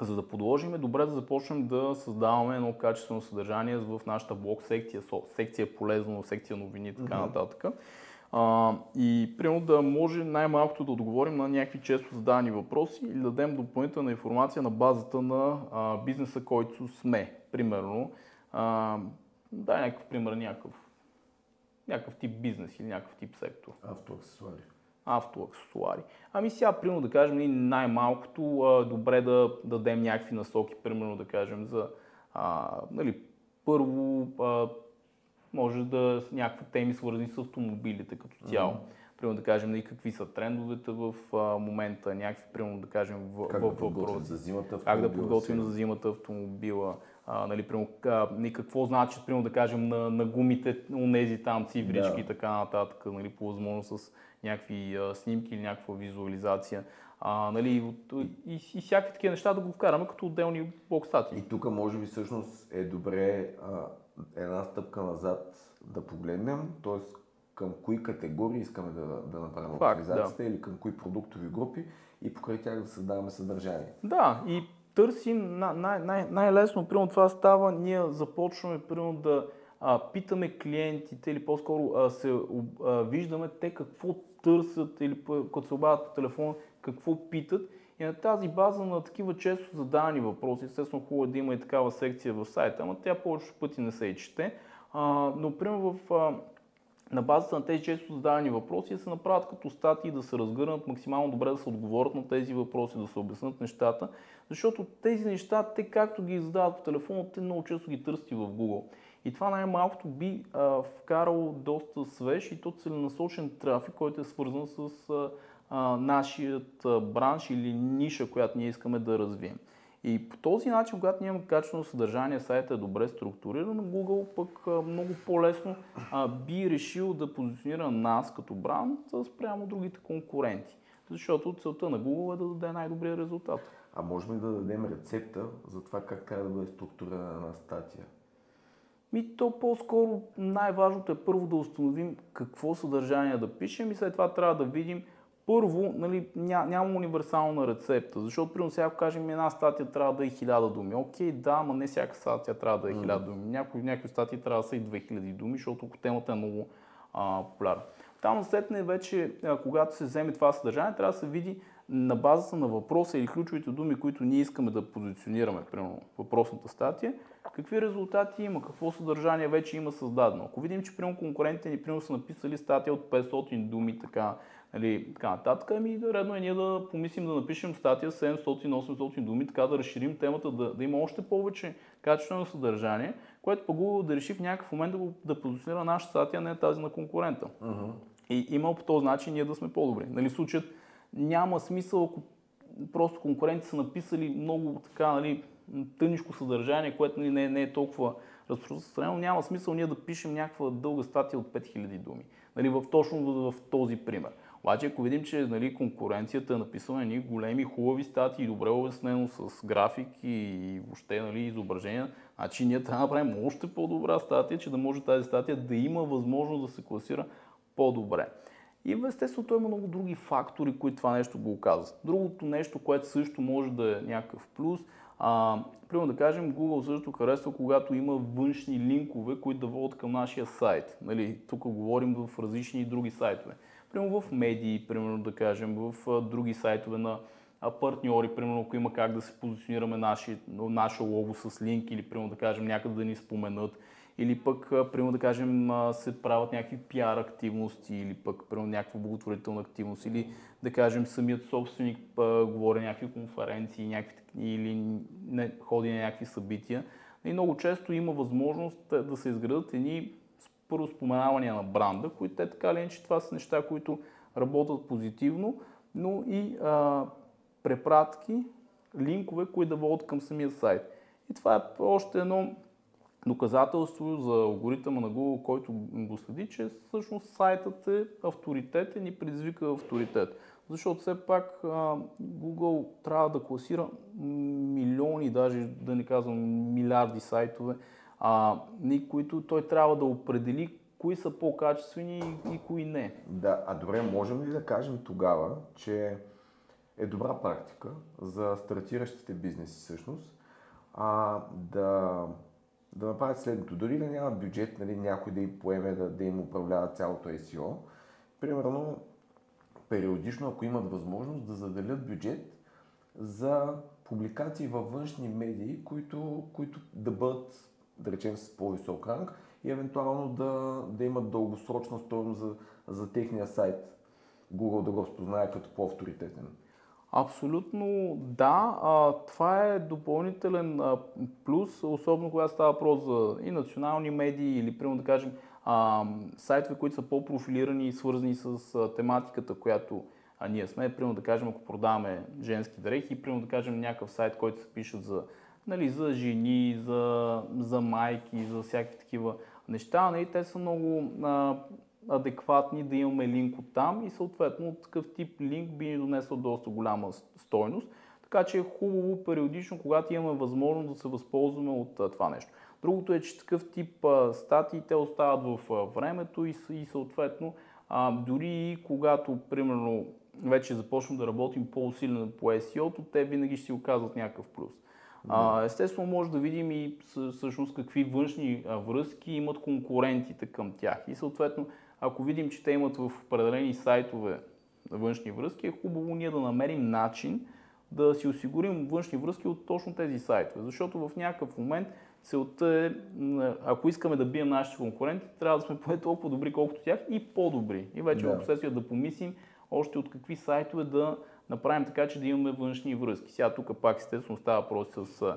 за да подложим, е добре да започнем да създаваме едно качествено съдържание в нашата блог секция, секция полезно, секция новини и така нататък. И примерно да може най-малкото да отговорим на някакви често зададени въпроси или да дадем допълнителна информация на базата на бизнеса, който сме. Примерно, дай някакъв пример, някакъв тип бизнес или някакъв тип сектор. Автоаксесуари. Ами сега, примерно да кажем, най-малкото добре да дадем някакви насоки, примерно да кажем за нали, първо може да са някакви теми свързани с автомобилите като цяло. Примерно да кажем какви са трендовете в момента, някакви, примерно да кажем въпроси. Как да подготвим за зимата автомобила. Нали, примерно, какво значи, примерно да кажем на гумите, онези там циврички и така нататък, нали, по възможност с някакви снимки или някаква визуализация. Нали, и всякакви такива неща да го вкараме като отделни блог статии. И тук може би всъщност е добре една стъпка назад да погледнем, т.е. към кои категории искаме да направим оптимизацията или към кои продуктови групи и покрай тях да създаваме съдържание. Да, и търсим най-лесно, примерно това става, ние започваме примерно да питаме клиентите или по-скоро виждаме те какво търсят или като се обадят по телефон, какво питат. И на тази база на такива често задавани въпроси, естествено хубаво е да има и такава секция в сайта, ама тя повечето пъти не се и чете. Но примерно на базата на тези често задавани въпроси да се направят като статии, да се разгърнат максимално добре, да се отговорят на тези въпроси, да се обяснат нещата, защото тези неща, те както ги задават по телефона, те много често ги търсят и в Google. И това най-малкото би вкарало доста свеж и то целенасочен трафик, който е свързан с нашият бранш или ниша, която ние искаме да развием. И по този начин, когато ние имаме качествено съдържание, сайтът е добре структуриран, Google пък много по-лесно би решил да позиционира нас като бранд спрямо другите конкуренти. Защото целта на Google е да даде най-добрия резултат. А можем ли да дадем рецепта за това как трябва да бъде структурирана една статия? То по-скоро най-важното е първо да установим какво съдържание да пишем и след това трябва да видим първо, нали, няма универсална рецепта, защото примерно сега кажем една статия трябва да е 1000 думи. Окей, да, но не всяка статия трябва да е 1000 думи. Някои статии трябва да са и 2000 думи, защото темата е много популярна. Там насетне вече, когато се вземе това съдържание, трябва да се види на базата на въпроса или ключовите думи, които ние искаме да позиционираме, примерно въпросната статия, какви резултати има, какво съдържание вече има създадено. Ако видим, че примерно конкурентите ни примерно са написали статия от 500 думи, така нататък, редно е ние да помислим да напишем статия 700-800 думи, така да разширим темата, да има още повече качествено съдържание, което пък Google да реши в някакъв момент да позиционира наша статия, не тази на конкурента. И има по този начин ние да сме по-добри. Нали, случаят няма смисъл, ако просто конкуренти са написали много така, тънишко съдържание, което нали, не е толкова разпространено, няма смисъл ние да пишем някаква дълга статия от 5000 думи. Нали, точно в този пример. Обаче, ако видим, че нали, конкуренцията е написана едни големи, хубави статии, добре обяснено с графики и въобще нали, изображения, значи ние трябва да направим още по-добра статия, че да може тази статия да има възможност да се класира по-добре. И естествено, той има много други фактори, които това нещо го оказват. Другото нещо, което също може да е някакъв плюс, примерно да кажем, Google също харесва, когато има външни линкове, които да водят към нашия сайт. Нали, тук говорим в различни други сайтове. Примерно в медии, примерно да кажем, в други сайтове на партньори, примерно ако има как да се позиционираме наше лого с линк или примерно да кажем някъде да ни споменат. Или пък, примерно да кажем, се правят някакви пиар активности или пък, примерно, някаква благотворителна активност или да кажем самият собственик говори някакви конференции или ходи на някакви събития. И много често има възможност да се изградат едни първо споменавания на бранда, които те така ли, че това са неща, които работят позитивно, но и препратки, линкове, които да водят към самия сайт. И това е още едно доказателство за алгоритъма на Google, който го следи, че всъщност сайтът е авторитетен и предизвика авторитет. Защото все пак Google трябва да класира милиони, даже да не казвам милиарди сайтове, които той трябва да определи кои са по-качествени и кои не. Да, добре, можем ли да кажем тогава, че е добра практика за стартиращите бизнеси всъщност да направят следното. Дори да няма бюджет, нали, някой да им поеме, да им управлява цялото SEO, примерно периодично, ако имат възможност, да заделят бюджет за публикации във външни медии, които да бъдат, да речем, с по-висок ранг и евентуално да имат дългосрочна стойност за техния сайт. Google да го разпознае като по-авторитетен. Абсолютно да. Това е допълнителен плюс, особено когато става въпрос за и национални медии или, примерно да кажем, сайтове, които са по-профилирани и свързани с тематиката, която ние сме. Примерно да кажем, ако продаваме женски дрехи, примерно да кажем някакъв сайт, който се пишат за жени, за майки, за всякакви такива неща. Нали, те са много адекватни да имаме линк от там и съответно такъв тип линк би ни донесъл доста голяма стойност. Така че е хубаво периодично, когато имаме възможност да се възползваме от това нещо. Другото е, че такъв тип статии те остават в времето и съответно дори и когато примерно вече започнем да работим по-усилено по SEO-то, те винаги ще си оказват някакъв плюс. Естествено може да видим и всъщност какви външни връзки имат конкурентите към тях и съответно ако видим, че те имат в определени сайтове външни връзки, е хубаво ние да намерим начин да си осигурим външни връзки от точно тези сайтове. Защото в някакъв момент целта е, ако искаме да бием нашите конкуренти, трябва да сме поне толкова добри, колкото тях и по-добри. И вече в последствие да помислим още от какви сайтове да направим така, че да имаме външни връзки. Сега тук пак естествено става въпрос с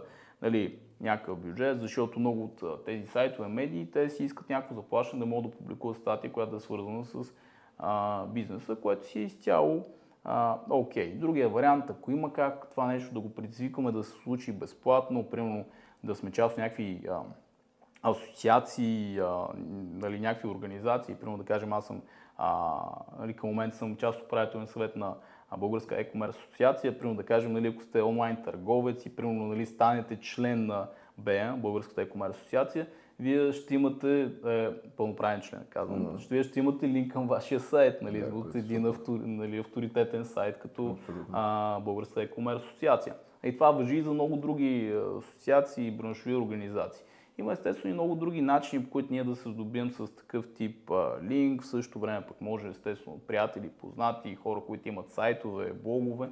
някакъв бюджет, защото много от тези сайтове, медии, те си искат някакво заплащане да могат да публикуват статия, която е свързана с бизнеса, което си е изцяло окей. Другия вариант, ако има как това нещо да го предизвикаме да се случи безплатно, примерно да сме част от някакви асоциации, някакви организации, примерно да кажем аз съм към момента съм част от управителен съвет на Българска e-commerce асоциация, примерно да кажем, ако сте онлайн търговец и примерно станете член на БЕА, Българската e-commerce асоциация, вие ще имате пълноправен член, казвам. Вие ще имате линк към вашия сайт, от един авторитетен сайт, като Българската e-commerce асоциация. И това важи и за много други асоциации и браншови организации. Има естествено и много други начини, по които ние да се здобием с такъв тип линк. В същото време пък може естествено приятели, познати, хора, които имат сайтове, блогове,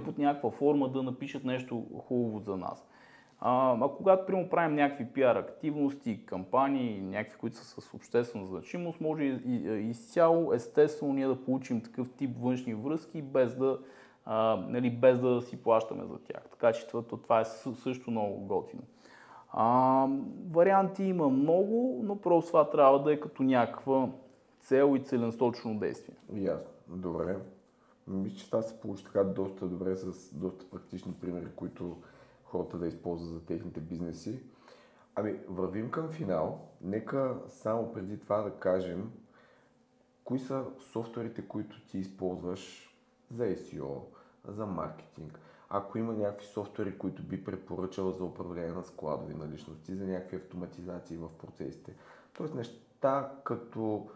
под някаква форма да напишат нещо хубаво за нас. Когато примерно правим някакви пиар активности, кампании, някакви, които са с обществена значимост, може изцяло естествено ние да получим такъв тип външни връзки, без да си плащаме за тях. Така че това е също много готино. Варианти има много, но просто това трябва да е като някаква цел и целенасочено действие. Ясно. Добре. Мисля, че това се получи така доста добре с доста практични примери, които хората да използват за техните бизнеси. Ами, вървим към финал. Нека само преди това да кажем кои са софтуерите, които ти използваш за SEO, за маркетинг. Ако има някакви софтуери, които би препоръчал за управление на складови наличности, за някакви автоматизации в процесите. Тоест неща като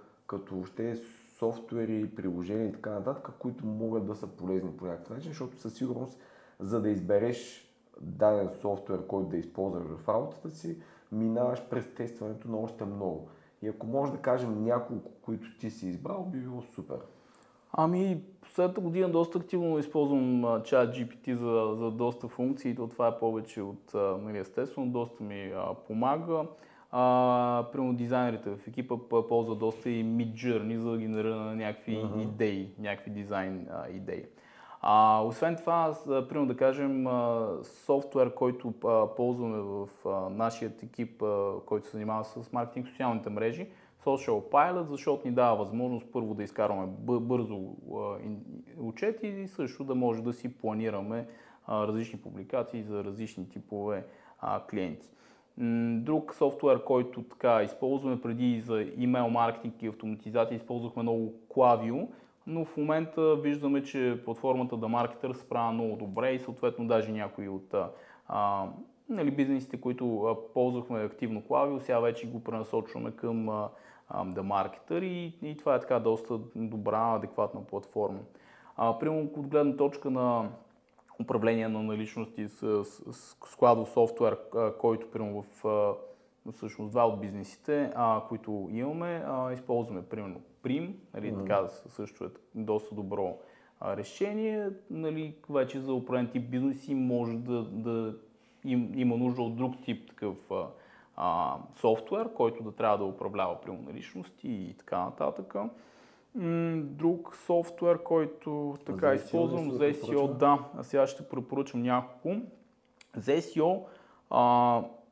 въобще софтуери, приложения и така нататък, които могат да са полезни по някакъв начин, защото със сигурност, за да избереш даден софтуер, който да използваш в работата си, минаваш през тестването на още много. И ако може да кажем няколко, които ти си избрал, би било супер. Ами, последната година доста активно използвам ChatGPT за доста функции. Това е повече от, нали, естествено, доста ми помага. Примерно дизайнерите в екипа ползват доста и Midjourney, за да генерира на някакви идеи, някакви дизайн идеи. Освен това, примерно да кажем, софтуер, който ползваме в нашия екип, който се занимава с маркетинг в социалните мрежи, Social Pilot, защото ни дава възможност първо да изкарваме бързо отчети и също да може да си планираме различни публикации за различни типове клиенти. Друг софтуер, който така използваме преди за имейл маркетинг и автоматизация, използвахме много Klaviyo, но в момента виждаме, че платформата The Marketer се справя много добре и съответно даже някои от нали, бизнесите, които ползвахме активно Klaviyo, сега вече го пренасочваме към The Marketer и това е така доста добра, адекватна платформа. Примерно от гледна точка на управление на наличности с складов софтуер, който примерно всъщност два от бизнесите, които имаме, използваме примерно Prim, нали, така също е доста добро решение. Нали, вече за определен тип бизнеси може да има нужда от друг тип такъв софтуер, който да трябва да управлява примерно наличности и така нататък. Друг софтуер, който така използвам за SEO, да, а сега ще препоръчам няколко. За SEO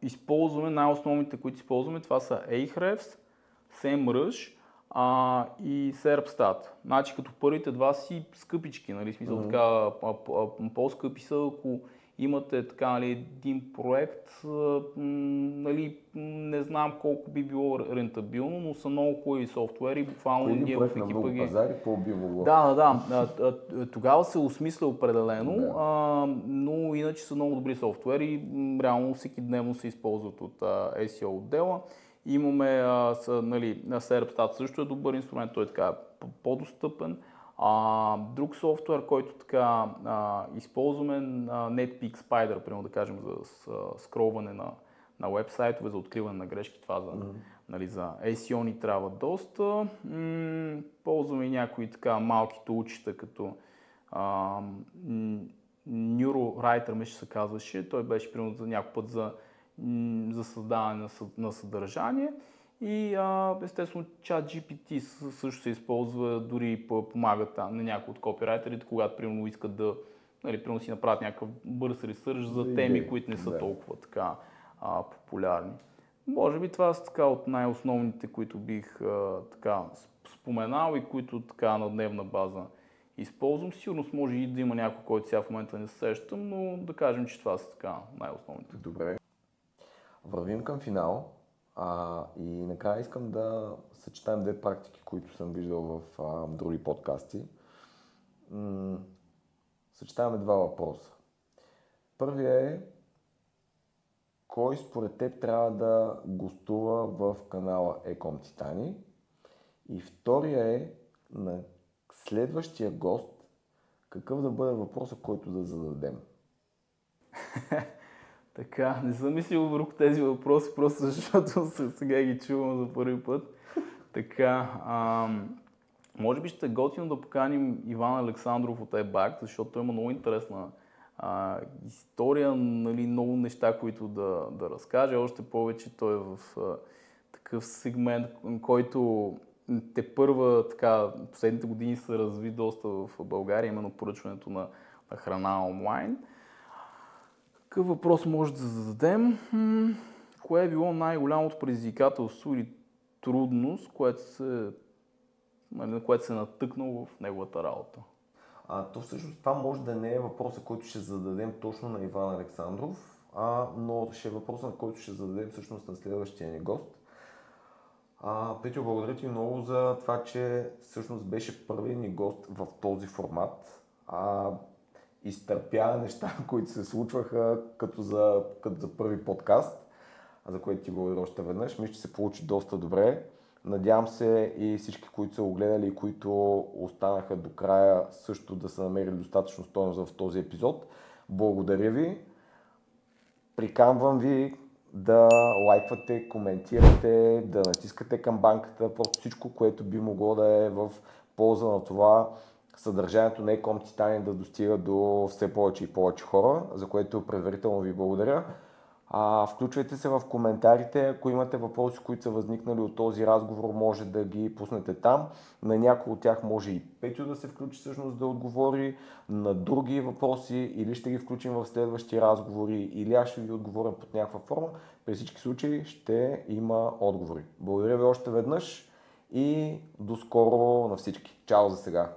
използваме най-основните, които използваме, това са Ahrefs, SEMrush и Serpstat. Значи като първите два си скъпички, нали, смисъл така, по-скъпи са, ако имате така, нали, един проект, нали, не знам колко би било рентабилно, но са много хубави софтуери, буквално ние в екипа ги... Пазари, по-би могло. Да. Тогава се осмисля определено, но иначе са много добри софтуери, реално всеки дневно се използват от SEO отдела. Имаме, нали, Serpstat също е добър инструмент, той е така по-достъпен. Друг софтуер, който така използваме, NetPeak Spider, примерно да кажем за скролване на вебсайтове, за откриване на грешки, това нали, за SEO ни трябва доста. Ползваме и някои така малки тулчета, като NeuroWriter, мисля се казваше, той беше примерно за някой път за създаване на съдържание. И естествено ChatGPT също се използва, дори помагат на някои от копирайтерите, когато примерно искат да, нали, примерно си направят някакъв бърз ресърч за теми, които не са толкова така популярни. Може би това са така от най-основните, които бих така споменал и които така на дневна база използвам. Сигурно може и да има някой, който сега в момента не се сещам, но да кажем, че това са така най-основните. Добре. Вървим към финал. И накрая искам да съчетаем две практики, които съм виждал в други подкасти. Съчетаваме два въпроса. Първият е: кой според теб трябва да гостува в канала Ecom Titani? И втория е: на следващия гост какъв да бъде въпросът, който да зададем? Така, не съм мислил върху тези въпроси, просто защото сега ги чувам за първи път. Така, може би ще е готино да поканим Иван Александров от eBack, защото той има много интересна история, нали, много неща, които да разкаже. Още повече той е в такъв сегмент, който тепърва така, последните години се разви доста в България, именно поръчването на храна онлайн. Какъв въпрос може да зададем? Кое е било най-голямото предизвикателство или трудност, на което се е натъкнал в неговата работа? То всъщност това може да не е въпросът, който ще зададем точно на Иван Александров, но ще е въпрос, на който ще зададем всъщност на следващия ни гост. Петю, благодаря ти много за това, че всъщност беше първият ни гост в този формат. Изтърпя неща, които се случваха като за първи подкаст, за което ти благодаря още веднъж. Мисля, че се получи доста добре. Надявам се и всички, които са го гледали и които останаха до края, също да са намерили достатъчно стойност в този епизод. Благодаря ви. Приканвам ви да лайквате, коментирате, да натискате камбанката, просто всичко, което би могло да е в полза на това съдържанието на Ecom Titanium да достига до все повече и повече хора, за което предварително ви благодаря. Включвайте се в коментарите, ако имате въпроси, които са възникнали от този разговор, може да ги пуснете там. На някои от тях може и Петю да се включи всъщност да отговори, на други въпроси или ще ги включим в следващи разговори, или аз ще ви отговоря под някаква форма. При всички случаи ще има отговори. Благодаря ви още веднъж и до скоро на всички. Чао за сега!